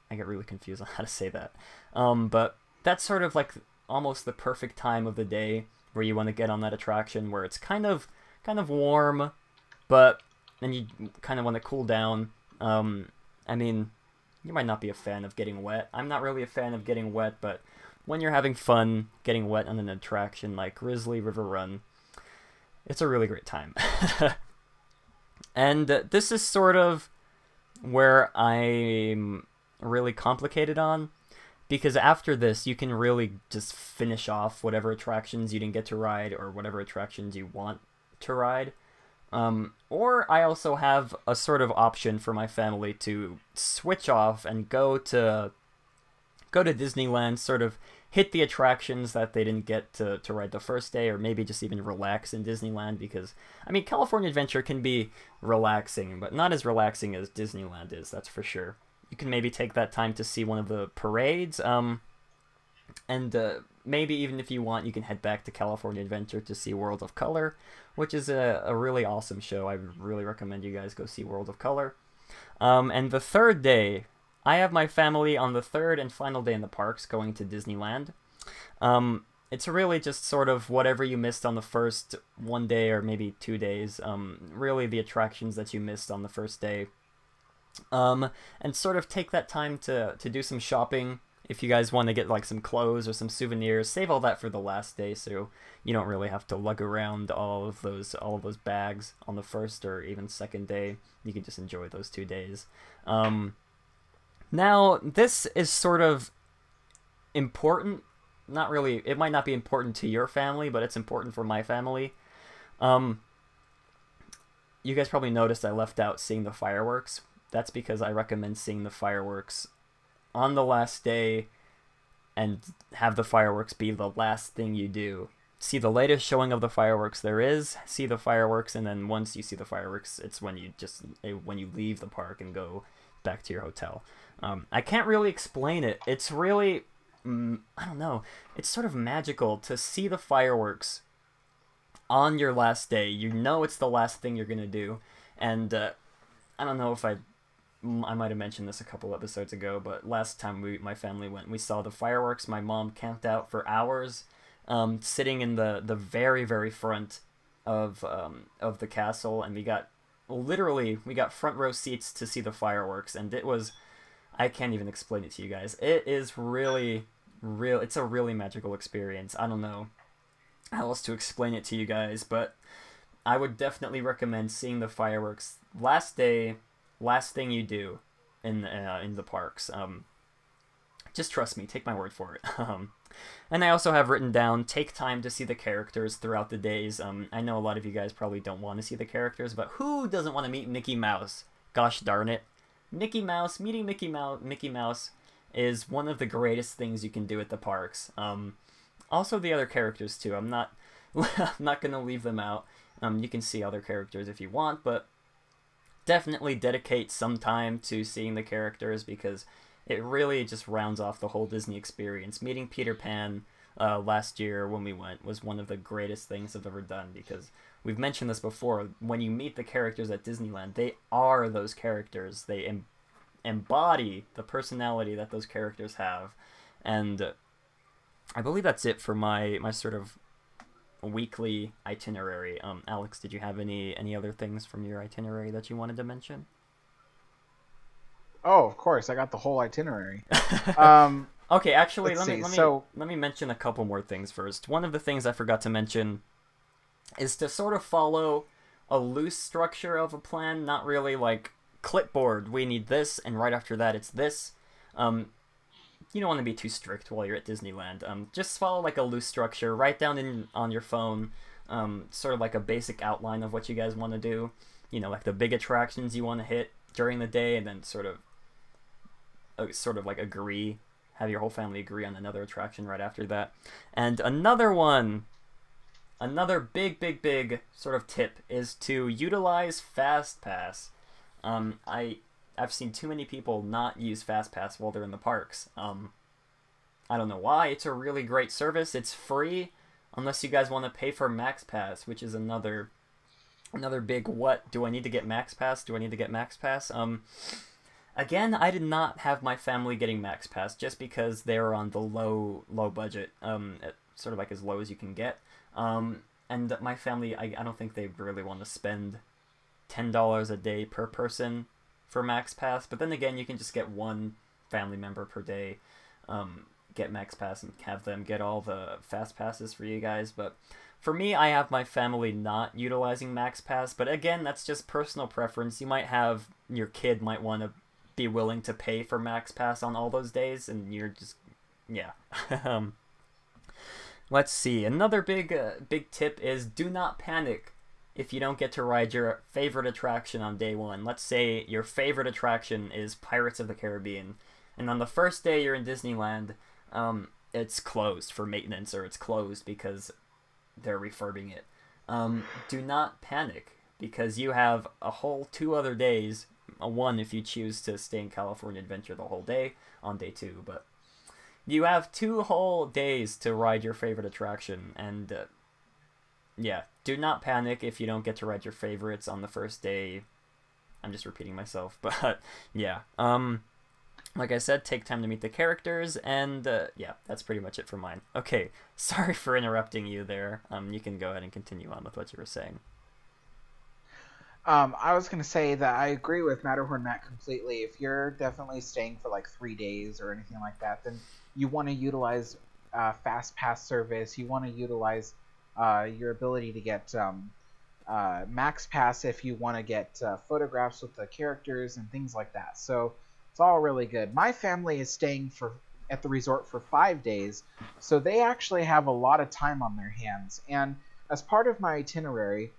I get really confused on how to say that. But that's sort of like almost the perfect time of the day where you want to get on that attraction, where it's kind of warm, but then you kind of want to cool down. I mean, you might not be a fan of getting wet. I'm not really a fan of getting wet, but when you're having fun getting wet on an attraction like Grizzly River Run, it's a really great time. And this is sort of where I'm really complicated on, because after this you can really just finish off whatever attractions you didn't get to ride or whatever attractions you want to ride. Or I also have a sort of option for my family to switch off and go to Disneyland, sort of hit the attractions that they didn't get to ride the first day, or maybe just even relax in Disneyland, because, I mean, California Adventure can be relaxing, but not as relaxing as Disneyland is, that's for sure. you can maybe take that time to see one of the parades. And maybe even if you want, you can head back to California Adventure to see World of Color, which is a really awesome show. I would really recommend you guys go see World of Color. And the third day, I have my family on the third and final day in the parks going to Disneyland. It's really just sort of whatever you missed on the first one day or maybe 2 days. Really the attractions that you missed on the first day. And sort of take that time to do some shopping. If you guys want to get like some clothes or some souvenirs, save all that for the last day, so you don't really have to lug around all of those bags on the first or even second day. You can just enjoy those 2 days. Now, this is sort of important. Not really. It might not be important to your family, but it's important for my family. You guys probably noticed I left out seeing the fireworks. That's because I recommend seeing the fireworks on the last day and have the fireworks be the last thing you do. See the latest showing of the fireworks there is, see the fireworks, and then once you see the fireworks, it's when you leave the park and go back to your hotel. I can't really explain it. It's really, I don't know, it's sort of magical to see the fireworks on your last day. You know it's the last thing you're gonna do, and I don't know if I might have mentioned this a couple episodes ago, but last time my family went, we saw the fireworks. My mom camped out for hours, sitting in the very, very front of the castle, and we got front row seats to see the fireworks, and it was, I can't even explain it to you guys. It is really, it's a really magical experience. I don't know how else to explain it to you guys, but I would definitely recommend seeing the fireworks last day. Last thing you do in the parks. Just trust me, take my word for it. And I also have written down, take time to see the characters throughout the days. I know a lot of you guys probably don't want to see the characters, but who doesn't want to meet Mickey Mouse? Gosh darn it. Meeting Mickey Mouse is one of the greatest things you can do at the parks. Also the other characters too. I'm not going to leave them out. You can see other characters if you want, but definitely dedicate some time to seeing the characters because it really just rounds off the whole Disney experience. Meeting Peter Pan last year when we went was one of the greatest things I've ever done because we've mentioned this before. When you meet the characters at Disneyland, they are those characters. They embody the personality that those characters have. And I believe that's it for my sort of weekly itinerary. Alex, did you have any other things from your itinerary that you wanted to mention?
Oh, of course, I got the whole itinerary.
Okay, actually, let me mention a couple more things first. One of the things I forgot to mention is to sort of follow a loose structure of a plan, not really like clipboard. We need this, and right after that, it's this. You don't want to be too strict while you're at Disneyland. Just follow like a loose structure. Write down on your phone, sort of like a basic outline of what you guys want to do. You know, like the big attractions you want to hit during the day, and then sort of like have your whole family agree on another attraction right after that. And another big sort of tip is to utilize FastPass. I've seen too many people not use FastPass while they're in the parks. I don't know why. It's a really great service. It's free, unless you guys want to pay for MaxPass, which is another big what. Do I need to get MaxPass? Do I need to get MaxPass? Again, I did not have my family getting MaxPass just because they're on the low budget, sort of like as low as you can get. And my family, I don't think they really want to spend $10 a day per person for MaxPass, but then again, you can just get one family member per day, get MaxPass and have them get all the fast passes for you guys. But for me, I have my family not utilizing MaxPass, but again, that's just personal preference. You might have, your kid might want to be willing to pay for MaxPass on all those days, and you're just, yeah. Let's see, another big tip is do not panic if you don't get to ride your favorite attraction on day one. Let's say your favorite attraction is Pirates of the Caribbean, and on the first day you're in Disneyland, it's closed for maintenance, or it's closed because they're refurbing it. Do not panic, because you have a whole 2 other days, a 1 if you choose to stay in California Adventure the whole day on day 2. But you have 2 whole days to ride your favorite attraction, and yeah, do not panic if you don't get to ride your favorites on the first day. I'm just repeating myself, but yeah. Like I said, take time to meet the characters, and yeah, that's pretty much it for mine. Okay, sorry for interrupting you there. You can go ahead and continue on with what you were saying.
I was going to say that I agree with Matterhorn Matt completely. If you're definitely staying for like 3 days or anything like that, then you want to utilize Fast Pass service. You want to utilize your ability to get Max Pass if you want to get photographs with the characters and things like that. So it's all really good. My family is staying at the resort for 5 days, so they actually have a lot of time on their hands. And as part of my itinerary,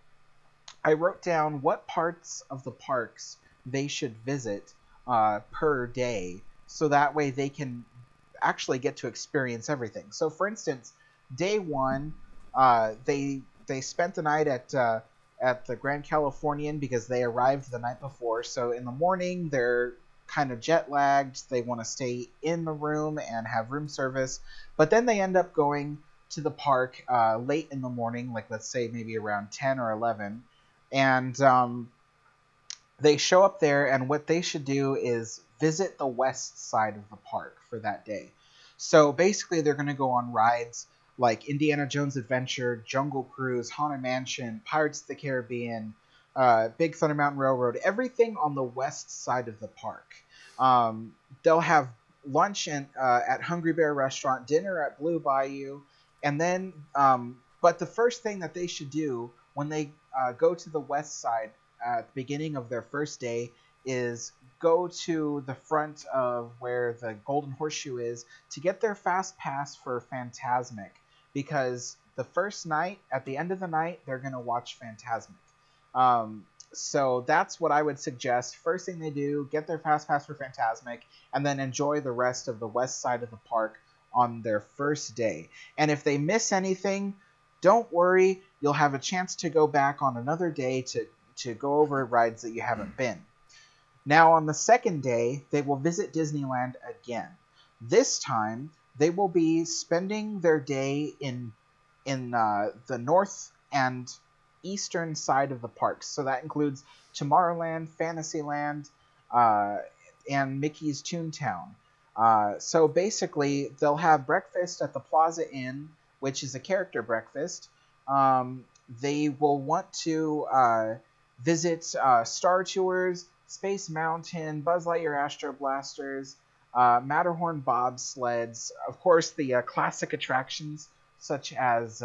I wrote down what parts of the parks they should visit per day, so that way they can actually get to experience everything. So for instance, day 1, they spent the night at the Grand Californian because they arrived the night before. So in the morning, they're kind of jet lagged. They want to stay in the room and have room service, but then they end up going to the park late in the morning, like let's say maybe around 10 or 11, and they show up there, and what they should do is visit the west side of the park for that day. So basically they're going to go on rides like Indiana Jones Adventure, Jungle Cruise, Haunted Mansion, Pirates of the Caribbean, Big Thunder Mountain Railroad, everything on the west side of the park. They'll have lunch at Hungry Bear Restaurant, dinner at Blue Bayou, and then, but the first thing that they should do when they go to the west side at the beginning of their first day is go to the front of where the Golden Horseshoe is to get their Fast Pass for Fantasmic, because the first night, at the end of the night, they're going to watch Fantasmic. So that's what I would suggest. First thing they do, get their Fast Pass for Fantasmic, and then enjoy the rest of the west side of the park on their first day. And if they miss anything, don't worry, you'll have a chance to go back on another day to go over rides that you haven't been. Now on the second day, they will visit Disneyland again. This time, they will be spending their day in the north and eastern side of the parks. So that includes Tomorrowland, Fantasyland, and Mickey's Toontown. So basically, they'll have breakfast at the Plaza Inn, which is a character breakfast. They will want to visit Star Tours, Space Mountain, Buzz Lightyear Astro Blasters, Matterhorn bobsleds, of course the classic attractions such as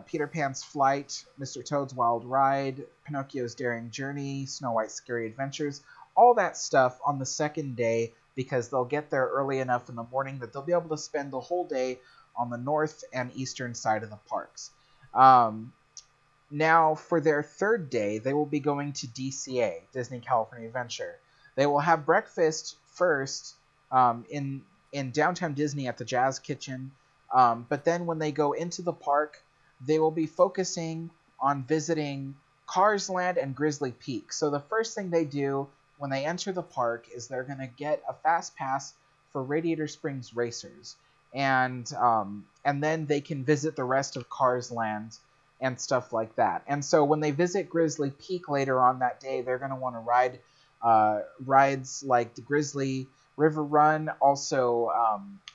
Peter Pan's Flight, Mr. Toad's Wild Ride, Pinocchio's Daring Journey, Snow White's Scary Adventures, all that stuff on the second day, because they'll get there early enough in the morning that they'll be able to spend the whole day on the north and eastern side of the parks. Now, for their third day, they will be going to DCA, Disney California Adventure. They will have breakfast first in downtown Disney at the Jazz Kitchen, but then when they go into the park, they will be focusing on visiting Cars Land and Grizzly Peak. So the first thing they do when they enter the park is they're going to get a Fast Pass for Radiator Springs Racers, and then they can visit the rest of Cars Land and stuff like that. And so when they visit Grizzly Peak later on that day, they're going to want to ride rides like the Grizzly River Run, also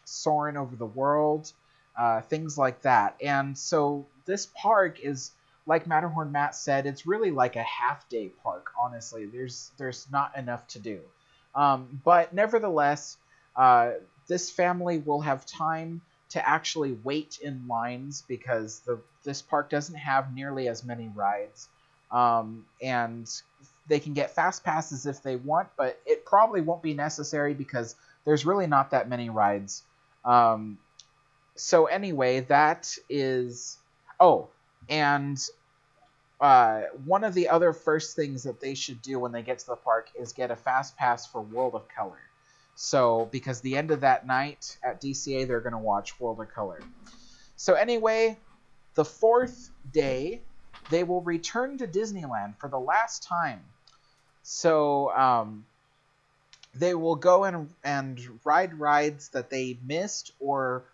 Soarin' Over the World, things like that. And so this park is, like Matterhorn Matt said, it's really like a half-day park, honestly. There's not enough to do. But nevertheless, this family will have time to actually wait in lines because this park doesn't have nearly as many rides. And they can get Fast Passes if they want, but it probably won't be necessary because there's really not that many rides. So anyway, that is... Oh, and one of the other first things that they should do when they get to the park is get a Fast Pass for World of Color. So, because the end of that night at DCA, they're going to watch World of Color. So anyway, the fourth day, they will return to Disneyland for the last time. So they will go and ride rides that they missed or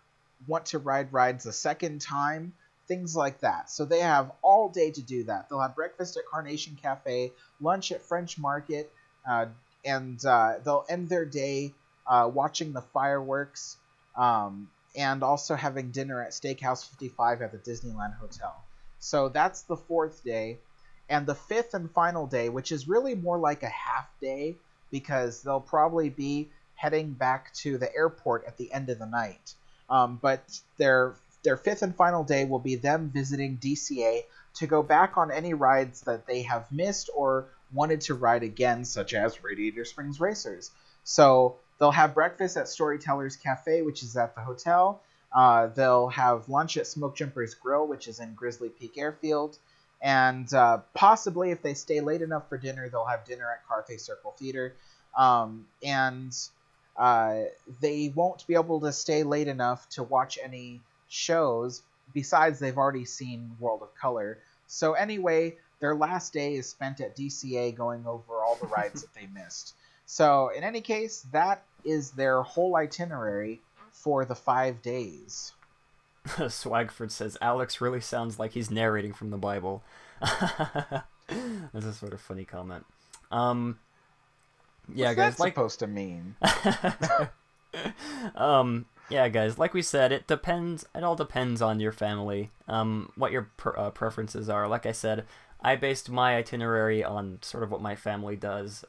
want to ride rides a second time, things like that. So they have all day to do that. They'll have breakfast at Carnation Cafe, lunch at French Market, and they'll end their day watching the fireworks, and also having dinner at Steakhouse 55 at the Disneyland Hotel. So that's the fourth day. And the fifth and final day, which is really more like a half day, because they'll probably be heading back to the airport at the end of the night. But their fifth and final day will be them visiting DCA to go back on any rides that they have missed or wanted to ride again, such as Radiator Springs Racers. So they'll have breakfast at Storytellers Cafe, which is at the hotel. They'll have lunch at Smoke Jumpers Grill, which is in Grizzly Peak Airfield. And possibly, if they stay late enough for dinner, they'll have dinner at Carthay Circle Theater. And they won't be able to stay late enough to watch any shows. Besides, they've already seen World of Color. So anyway, their last day is spent at DCA going over all the rides that they missed. So in any case, that is their whole itinerary for the 5 days.
Swagford says, Alex really sounds like he's narrating from the Bible. That's a sort of funny comment. Yeah,
What's
guys,
that supposed to mean?
Yeah, guys, like we said, it depends. It all depends on your family, what your preferences are. Like I said, I based my itinerary on sort of what my family does.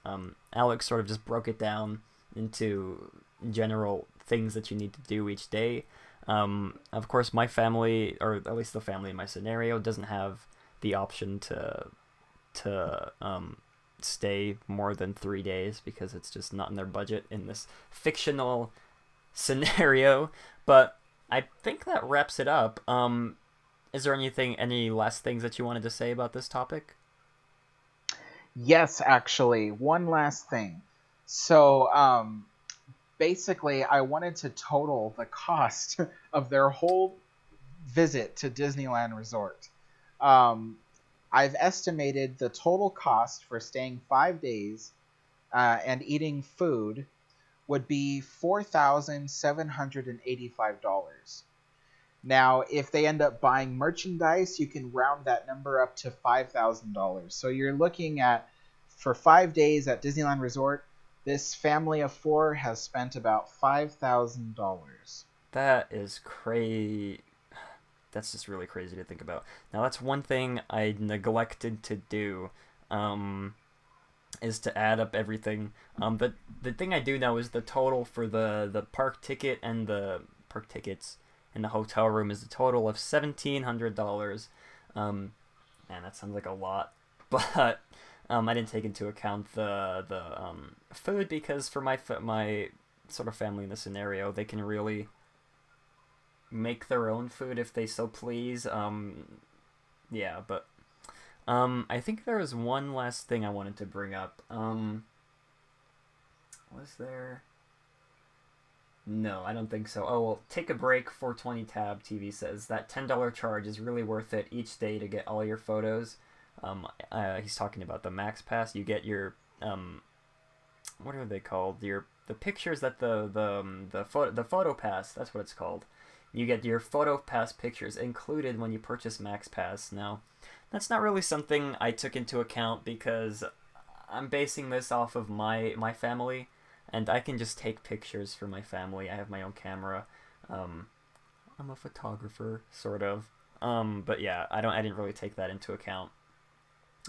Alex sort of just broke it down into general things that you need to do each day. Of course, my family, or at least the family in my scenario, doesn't have the option to stay more than 3 days because it's just not in their budget in this fictional scenario. But I think that wraps it up. Is there any last things that you wanted to say about this topic?
Yes, actually, one last thing. So, basically, I wanted to total the cost of their whole visit to Disneyland Resort. I've estimated the total cost for staying 5 days and eating food would be $4,785. Now, if they end up buying merchandise, you can round that number up to $5,000. So you're looking at, for 5 days at Disneyland Resort, this family of 4 has spent about $5,000.
That is crazy. That's just really crazy to think about. Now, that's one thing I neglected to do, is to add up everything. But the thing I do know is the total for the park ticket and the park tickets and the hotel room is a total of $1,700. Man, that sounds like a lot. But I didn't take into account the food, because for my sort of family in this scenario, they can really make their own food if they so please. Yeah, but I think there was one last thing I wanted to bring up. Was there? No, I don't think so. Oh, well, take a break. 420 tab TV says that $10 charge is really worth it each day to get all your photos. He's talking about the Max Pass. You get your what are they called? The pictures that the photo pass. That's what it's called. You get your photo pass pictures included when you purchase Max Pass. Now, that's not really something I took into account because I'm basing this off of my family, and I can just take pictures for my family. I have my own camera. I'm a photographer, sort of. But yeah, I didn't really take that into account.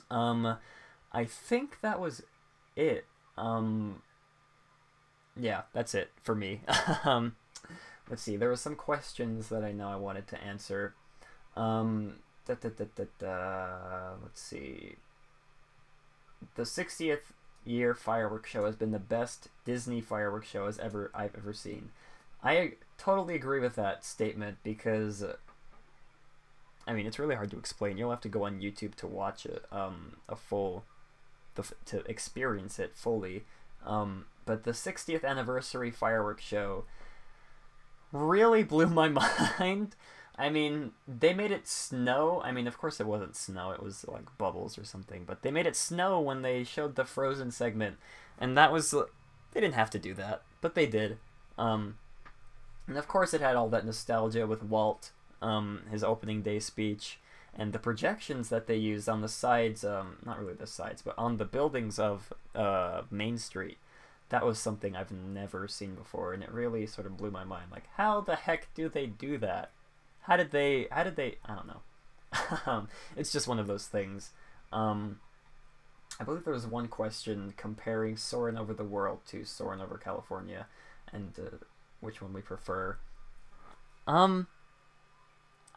I think that was it. Yeah, that's it for me. Let's see, there were some questions that I know I wanted to answer. Let's see. The 60th year fireworks show has been the best Disney fireworks show I've ever seen. I totally agree with that statement because, I mean, it's really hard to explain. You'll have to go on YouTube to watch it, to experience it fully. But the 60th anniversary fireworks show really blew my mind. I mean, they made it snow. I mean, of course it wasn't snow. It was like bubbles or something. But they made it snow when they showed the Frozen segment, and that was they didn't have to do that, but they did. And of course it had all that nostalgia with Walt, his opening day speech, and the projections that they used on the sides. Not really the sides, but on the buildings of Main Street. That was something I've never seen before, and it really sort of blew my mind. Like, how the heck do they do that? How did they, I don't know. It's just one of those things. I believe there was one question comparing Soarin' Over the World to Soarin' Over California, and which one we prefer. I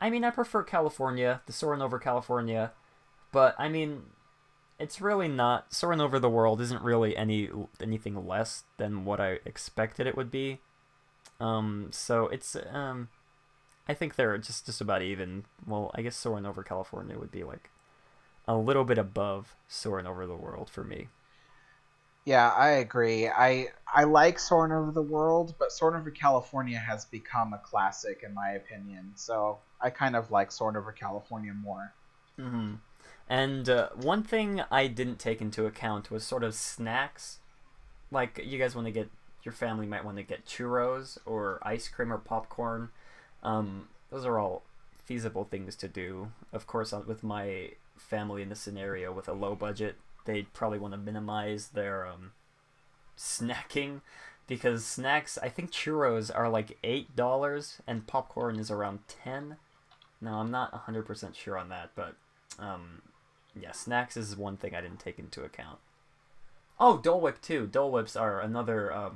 mean, I prefer California, the Soarin' Over California, but, I mean, it's really not, Soarin' Over the World isn't really anything less than what I expected it would be. So it's, I think they're just about even. Well, I guess Soarin' Over California would be like a little bit above Soarin' Over the World for me.
Yeah, I agree. I like Soarin' Over the World, but Soarin' Over California has become a classic in my opinion. So I kind of like Soarin' Over California more.
Mm-hmm. And one thing I didn't take into account was sort of snacks. Like, you guys want to get, your family might want to get churros or ice cream or popcorn. Those are all feasible things to do. Of course, with my family in the scenario with a low budget, they'd probably want to minimize their snacking, because snacks, I think churros are like $8 and popcorn is around 10. Now, I'm not 100% sure on that, but yeah, snacks is one thing I didn't take into account. Oh, Dole Whip too. Dole Whips are another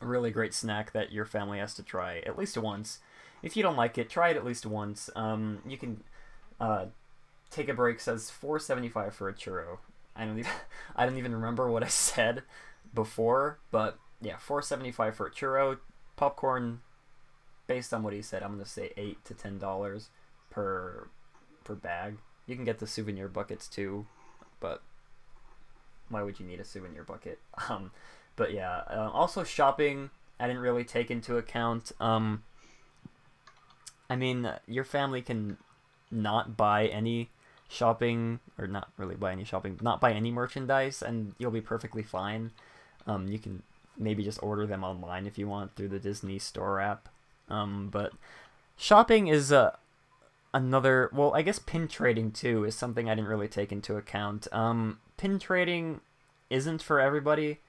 really great snack that your family has to try at least once. If you don't like it, try it at least once. You can take a break says $4.75 for a churro. I don't even remember what I said before, but yeah, $4.75 for a churro. Popcorn, based on what he said, I'm gonna say $8 to $10 per bag. You can get the souvenir buckets too, but why would you need a souvenir bucket? But yeah, also shopping, I didn't really take into account. I mean, your family can not buy any shopping, or not really buy any shopping, not buy any merchandise, and you'll be perfectly fine. You can maybe just order them online if you want through the Disney Store app. But shopping is another, well, I guess pin trading too is something I didn't really take into account. Pin trading isn't for everybody.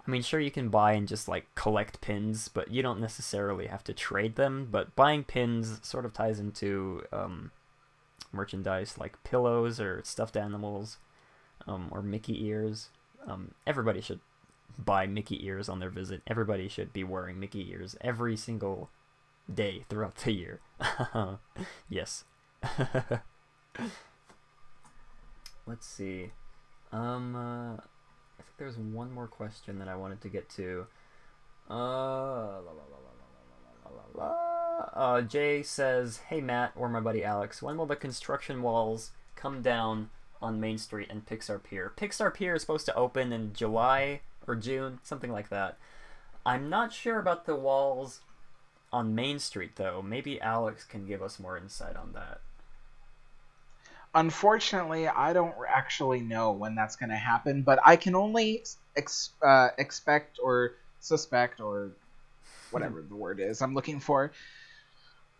I mean, sure, you can buy and just like collect pins, but you don't necessarily have to trade them. But buying pins sort of ties into merchandise like pillows or stuffed animals, or Mickey ears. Everybody should buy Mickey ears on their visit. Everybody should be wearing Mickey ears every single day throughout the year. Yes. Let's see. I think there's one more question that I wanted to get to. Jay says, "Hey Matt, or my buddy Alex, when will the construction walls come down on Main Street and Pixar Pier?" Pixar Pier is supposed to open in July or June, something like that. I'm not sure about the walls on Main Street, though. Maybe Alex can give us more insight on that.
Unfortunately, I don't actually know when that's going to happen, but I can only expect or suspect, or whatever the word is I'm looking for.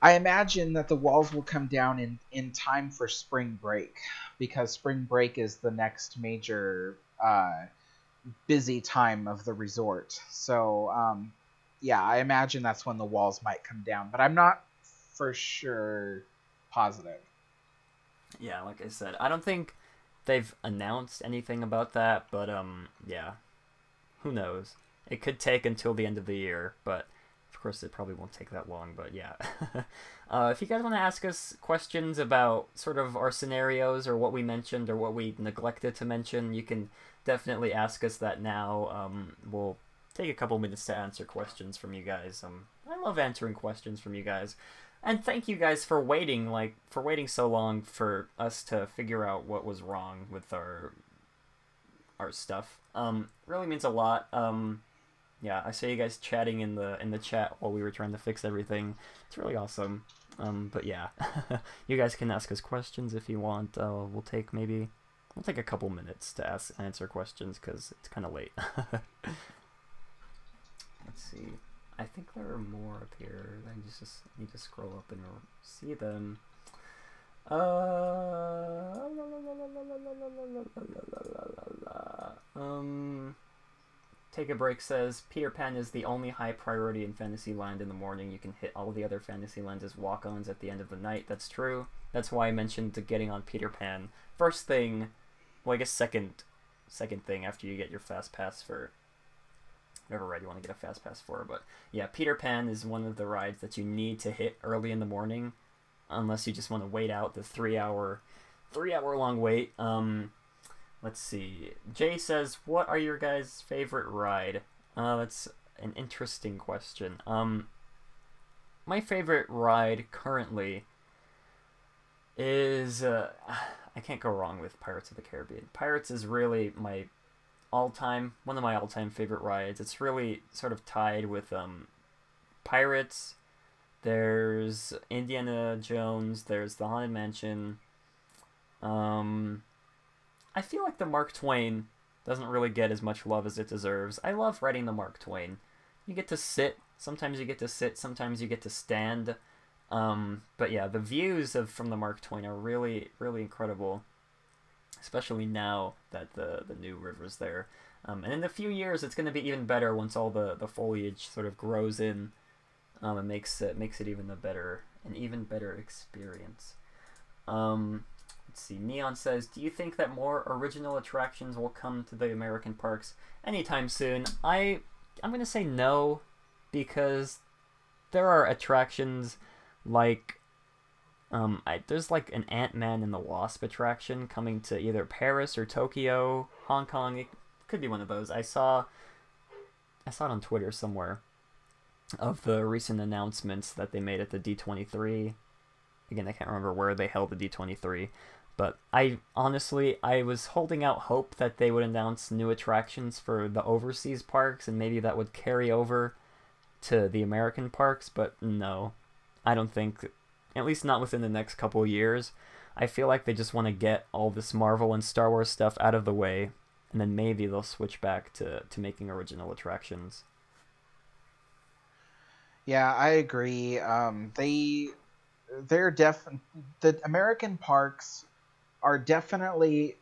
I imagine that the walls will come down in time for spring break, because spring break is the next major busy time of the resort. So, yeah, I imagine that's when the walls might come down, but I'm not for sure positive.
Yeah, like I said, I don't think they've announced anything about that, but yeah, who knows? It could take until the end of the year, but of course it probably won't take that long, but yeah. If you guys want to ask us questions about sort of our scenarios or what we mentioned or what we neglected to mention, you can definitely ask us that now. We'll take a couple minutes to answer questions from you guys. I love answering questions from you guys. And thank you guys for waiting, for waiting so long for us to figure out what was wrong with our stuff. Really means a lot. Yeah, I saw you guys chatting in the chat while we were trying to fix everything. It's really awesome. But yeah, you guys can ask us questions if you want. We'll take a couple minutes to answer questions because it's kind of late. Let's see. I think there are more up here. I just need to scroll up and see them. Take a Break says, Peter Pan is the only high priority in Fantasyland in the morning. You can hit all the other Fantasylands as walk-ons at the end of the night. That's true. That's why I mentioned getting on Peter Pan. First thing, well, I guess second thing after you get your Fast Pass for whatever ride you want to get a Fast Pass for. But yeah, Peter Pan is one of the rides that you need to hit early in the morning, unless you just want to wait out the 3-hour long wait. Let's see. Jay says, what are your guys' favorite ride? That's an interesting question. My favorite ride currently is I can't go wrong with Pirates of the Caribbean. Pirates is really one of my all-time favorite rides. It's really sort of tied with Pirates. There's Indiana Jones. There's the Haunted Mansion. I feel like the Mark Twain doesn't really get as much love as it deserves. I love riding the Mark Twain. You get to sit. Sometimes you get to sit. Sometimes you get to stand. But yeah, the views from the Mark Twain are really, really incredible. Especially now that the new river's there. And in a few years, it's going to be even better once all the foliage sort of grows in. And makes it even better experience. Let's see. Neon says, do you think that more original attractions will come to the American parks anytime soon? I'm going to say no, because there are attractions like there's like an Ant-Man and the Wasp attraction coming to either Paris or Tokyo, Hong Kong. It could be one of those. I saw it on Twitter somewhere of the recent announcements that they made at the D23. Again, I can't remember where they held the D23, but I was holding out hope that they would announce new attractions for the overseas parks, and maybe that would carry over to the American parks, but no. I don't think, at least not within the next couple of years. I feel like they just want to get all this Marvel and Star Wars stuff out of the way, and then maybe they'll switch back to making original attractions.
Yeah, I agree. The American parks are definitely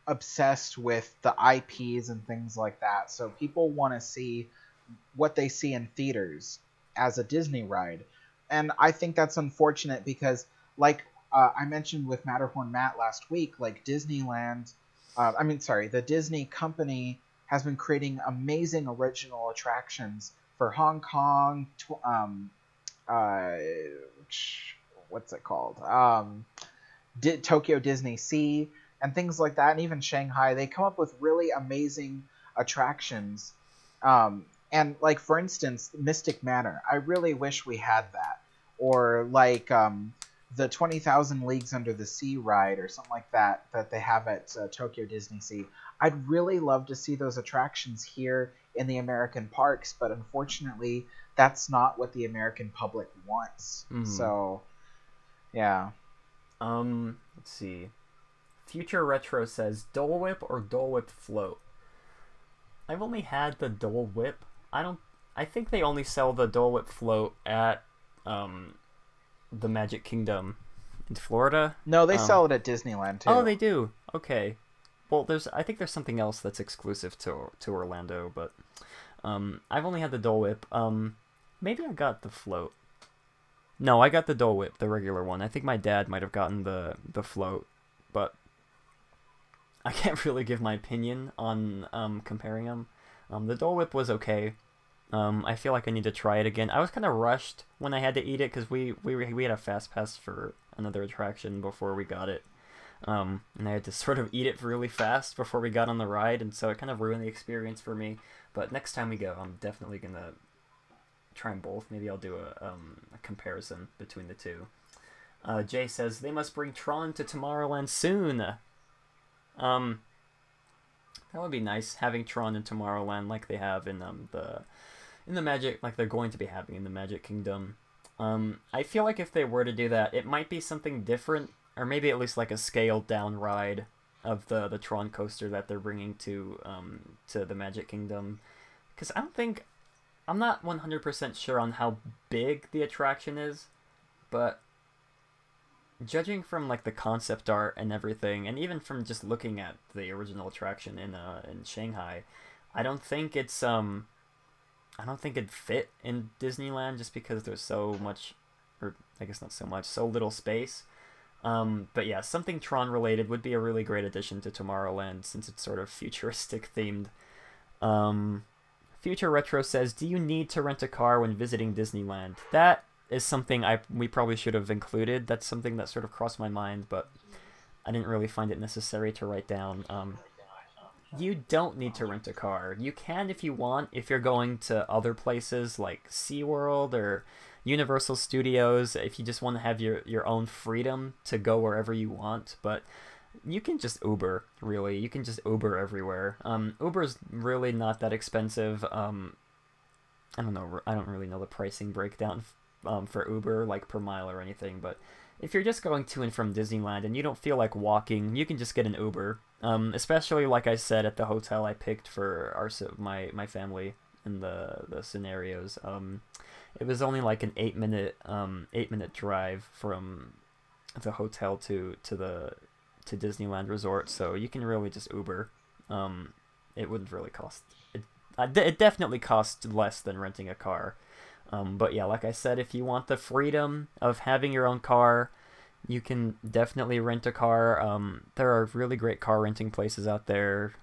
obsessed with the IPs and things like that. So people want to see what they see in theaters as a Disney ride. And I think that's unfortunate because, like I mentioned with Matterhorn Matt last week, like Disneyland, the Disney company has been creating amazing original attractions for Hong Kong, what's it called? Tokyo Disney Sea and things like that, and even Shanghai. They come up with really amazing attractions. And like, for instance, Mystic Manor. I really wish we had that. Or like the 20,000 Leagues Under the Sea ride or something like that they have at Tokyo Disney Sea. I'd really love to see those attractions here in the American parks, but unfortunately, that's not what the American public wants. Mm-hmm. So, yeah.
Let's see. Future Retro says, Dole Whip or Dole Whip Float? I've only had the Dole Whip. I think they only sell the Dole Whip Float at the Magic Kingdom in Florida.
No, they sell it at Disneyland too.
Oh, they do. Okay. Well, I think there's something else that's exclusive to Orlando, but I've only had the Dole Whip. Maybe I got the float. No, I got the Dole Whip, the regular one. I think my dad might have gotten the float, but I can't really give my opinion on comparing them. The Dole Whip was okay. I feel like I need to try it again. I was kind of rushed when I had to eat it because we had a fast pass for another attraction before we got it. And I had to sort of eat it really fast before we got on the ride, and so it kind of ruined the experience for me. But next time we go, I'm definitely going to try them both. Maybe I'll do a comparison between the two. Jay says, they must bring Tron to Tomorrowland soon. That would be nice, having Tron in Tomorrowland like they have in the Magic, like they're going to be having in the Magic Kingdom. I feel like if they were to do that, it might be something different, or maybe at least like a scaled down ride of the Tron coaster that they're bringing to the Magic Kingdom. Because I'm not 100% sure on how big the attraction is, but judging from like the concept art and everything, and even from just looking at the original attraction in Shanghai, I don't think it'd fit in Disneyland just because there's so much, or I guess not so much, so little space. But yeah, something Tron related would be a really great addition to Tomorrowland since it's sort of futuristic themed. Future Retro says, do you need to rent a car when visiting Disneyland? That is something we probably should have included. That's something that sort of crossed my mind, but I didn't really find it necessary to write down. You don't need to rent a car. You can if you want, if you're going to other places like SeaWorld or Universal Studios, if you just want to have your own freedom to go wherever you want. But you can just Uber, really. You can just Uber everywhere. Uber's really not that expensive. I don't know. I don't really know the pricing breakdown for Uber, like per mile or anything. But if you're just going to and from Disneyland and you don't feel like walking, you can just get an Uber. Especially, like I said, at the hotel I picked for my family in the scenarios. It was only like an 8-minute drive from the hotel to Disneyland Resort, so you can really just Uber. It wouldn't really cost. It definitely costs less than renting a car. But yeah, like I said, if you want the freedom of having your own car, you can definitely rent a car. There are really great car renting places out there.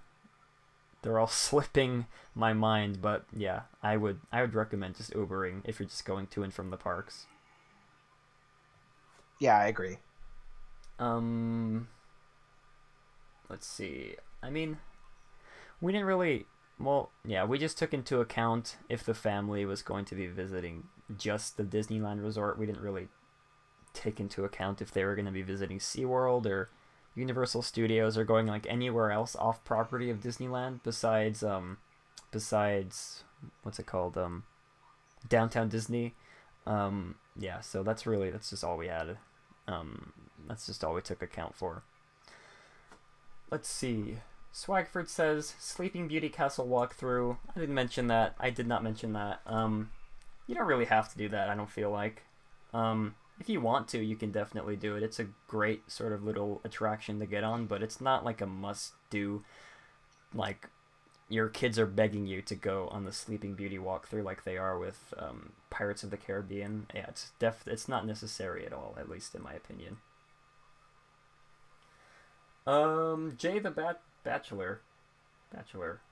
They're all slipping my mind, but yeah, I would recommend just Ubering if you're just going to and from the parks.
Yeah, I agree.
Let's see. I mean, we didn't really... Well, yeah, we just took into account if the family was going to be visiting just the Disneyland Resort. We didn't really take into account if they were going to be visiting SeaWorld or Universal Studios or going like anywhere else off property of Disneyland besides what's it called? Downtown Disney. Yeah, so that's just all we had. That's just all we took account for. Let's see. Swagford says, Sleeping Beauty Castle walkthrough. I didn't mention that. I did not mention that. You don't really have to do that, I don't feel like. If you want to, you can definitely do it. It's a great sort of little attraction to get on, but it's not like a must-do, like, your kids are begging you to go on the Sleeping Beauty walkthrough like they are with Pirates of the Caribbean. Yeah, it's not necessary at all, at least in my opinion. Jay the Bachelor.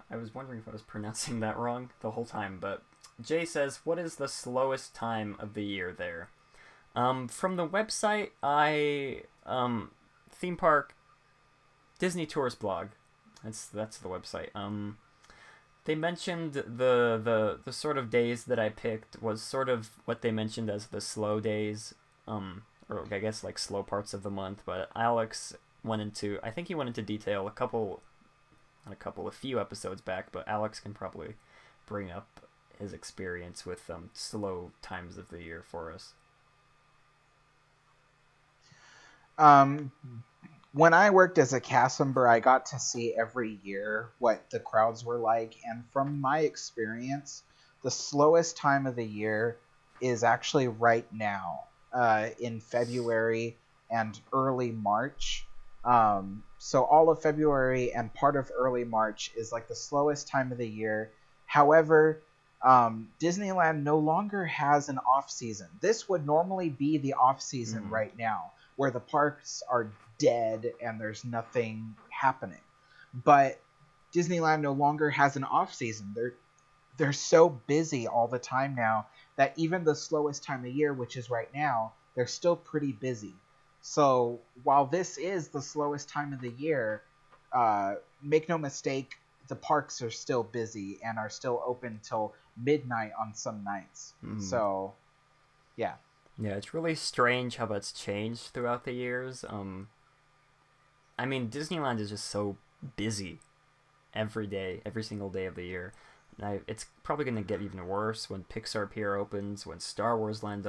I was wondering if I was pronouncing that wrong the whole time, but Jay says, what is the slowest time of the year there? From the website, theme park, Disney Tourist blog. That's the website. They mentioned the sort of days that I picked was sort of what they mentioned as the slow days, or I guess like slow parts of the month, but Alex I think he went into detail a few episodes back, but Alex can probably bring up his experience with slow times of the year for us.
When I worked as a cast member, I got to see every year what the crowds were like, and from my experience, the slowest time of the year is actually right now, in February and early March. So all of February and part of early March is like the slowest time of the year. However, Disneyland no longer has an off season. This would normally be the off season right now, where the parks are dead and there's nothing happening. But Disneyland no longer has an off season. They're so busy all the time now that even the slowest time of year, which is right now, they're still pretty busy. So while this is the slowest time of the year, make no mistake, the parks are still busy and are still open till midnight on some nights. So, yeah.
Yeah, it's really strange how that's changed throughout the years. I mean, Disneyland is just so busy every day, every single day of the year. It's probably going to get even worse when Pixar Pier opens, when Star Wars Land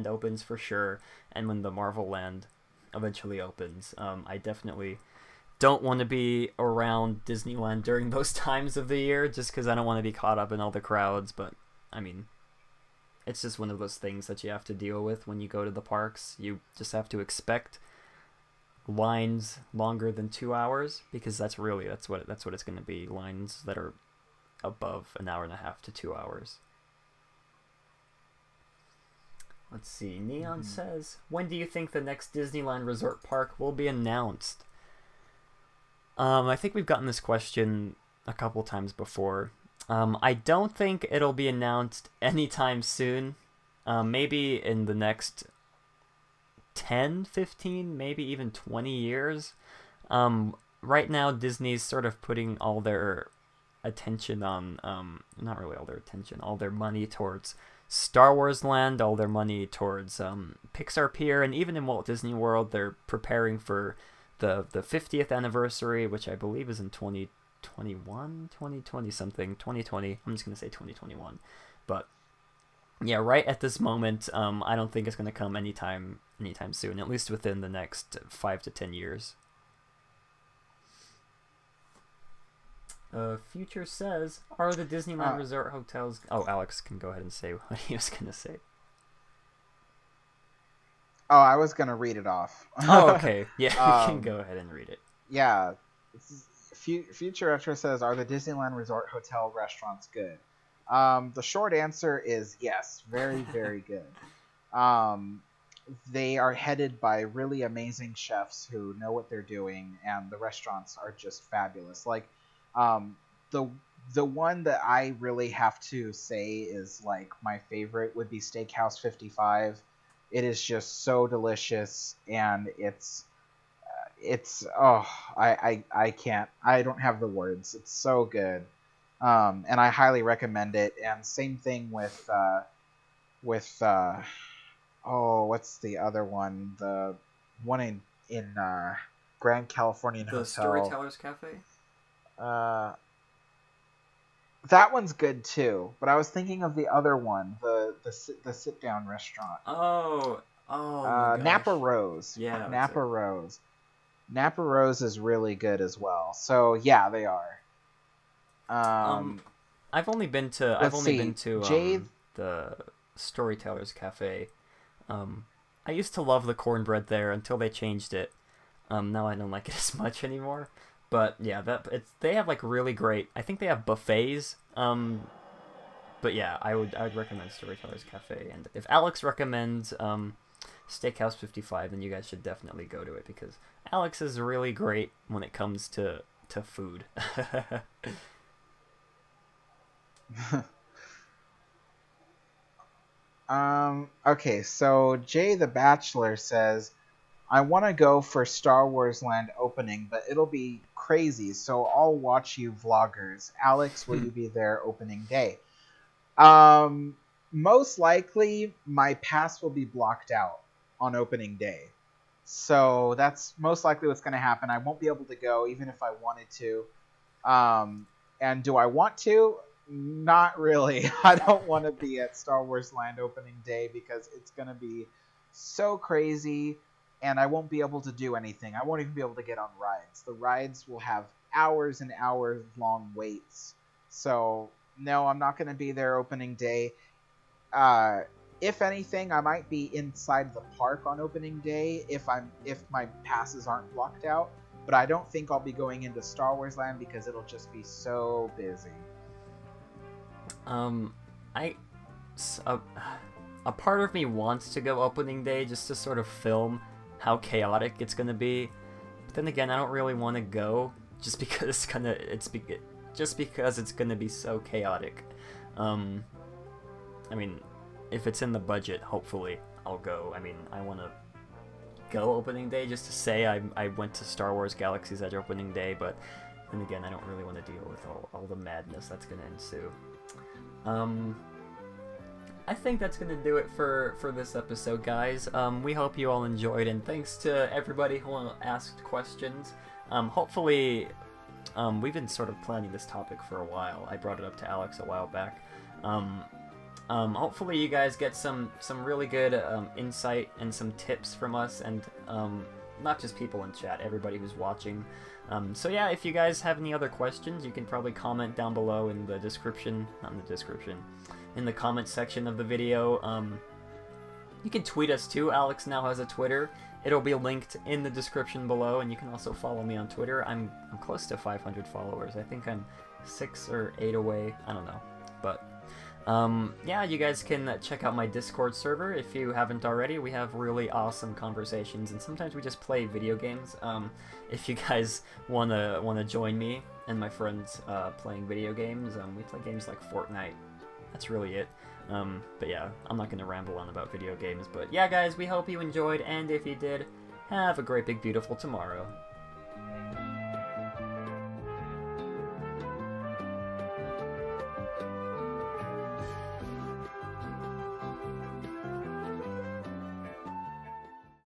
opens for sure, and when the Marvel Land eventually opens. I definitely don't want to be around Disneyland during those times of the year, just because I don't want to be caught up in all the crowds. But I mean, it's just one of those things that you have to deal with when you go to the parks. You just have to expect lines longer than 2 hours, because that's what it's going to be. Lines that are above an hour and a half to 2 hours. Let's see. Neon says, when do you think the next Disneyland Resort park will be announced? I think we've gotten this question a couple times before. I don't think it'll be announced anytime soon. Maybe in the next 10, 15, maybe even 20 years. Right now, Disney's sort of putting all their attention on, not really all their attention, all their money towards Star Wars Land, all their money towards Pixar Pier, and even in Walt Disney World, they're preparing for the 50th anniversary, which I believe is in 2021, 2020 something, 2020. I'm just going to say 2021. But yeah, right at this moment, I don't think it's going to come anytime soon, at least within the next 5 to 10 years. Future says, are the Disneyland Resort hotels... Oh, Alex can go ahead and say what he was going to say.
Oh, I was going to read it off.
Oh, okay. Yeah, you can go ahead and read it.
Yeah. Future Retro says, are the Disneyland Resort hotel restaurants good? The short answer is yes. Very, very good. They are headed by really amazing chefs who know what they're doing, and the restaurants are just fabulous. Like, the one that I really have to say is like my favorite would be Steakhouse 55. It is just so delicious, and it's I don't have the words. It's so good. And I highly recommend it. And same thing with what's the other one? The one in Grand Californian Hotel.
The Storytellers Cafe?
That one's good too, but I was thinking of the other one, the sit down restaurant.
Oh my gosh.
Napa Rose.
Yeah,
Napa Rose. Napa Rose is really good as well. So yeah, they are.
I've only been to the Storytellers Cafe. I used to love the cornbread there until they changed it. Now I don't like it as much anymore. But yeah, they have like really great. I think they have buffets. But yeah, I would recommend Storytellers Cafe. And if Alex recommends Steakhouse 55, then you guys should definitely go to it, because Alex is really great when it comes to food.
Okay, so Jay the Bachelor says, I want to go for Star Wars Land opening, but it'll be crazy, so I'll watch you vloggers. Alex, will you be there opening day? Most likely, my pass will be blocked out on opening day. So that's most likely what's going to happen. I won't be able to go, even if I wanted to. And do I want to? Not really. I don't want to be at Star Wars Land opening day, because it's going to be so crazy, and I won't be able to do anything. I won't even be able to get on rides. The rides will have hours and hours long waits. So no, I'm not going to be there opening day. If anything, I might be inside the park on opening day if my passes aren't blocked out. But I don't think I'll be going into Star Wars Land, because it'll just be so busy.
A part of me wants to go opening day just to sort of film how chaotic it's gonna be, but then again, I don't really want to go just because it's gonna be so chaotic. I mean, if it's in the budget, hopefully I'll go. I mean, I want to go opening day just to say I went to Star Wars Galaxy's Edge opening day, but then again, I don't really want to deal with all the madness that's gonna ensue. I think that's going to do it for this episode, guys. We hope you all enjoyed, and thanks to everybody who asked questions. Hopefully we've been sort of planning this topic for a while. I brought it up to Alex a while back. Hopefully you guys get some really good insight and some tips from us, and not just people in chat, everybody who's watching. So yeah, if you guys have any other questions, you can probably comment down below in the description, not in the description, in the comment section of the video. You can tweet us too. Alex now has a Twitter. It'll be linked in the description below, and you can also follow me on Twitter. I'm close to 500 followers. I think I'm 6 or 8 away. I don't know. But yeah, you guys can check out my Discord server if you haven't already. We have really awesome conversations, and sometimes we just play video games. If you guys wanna join me and my friends playing video games, we play games like Fortnite. That's really it. But yeah, I'm not gonna ramble on about video games. But yeah, guys, we hope you enjoyed, and if you did, have a great big beautiful tomorrow.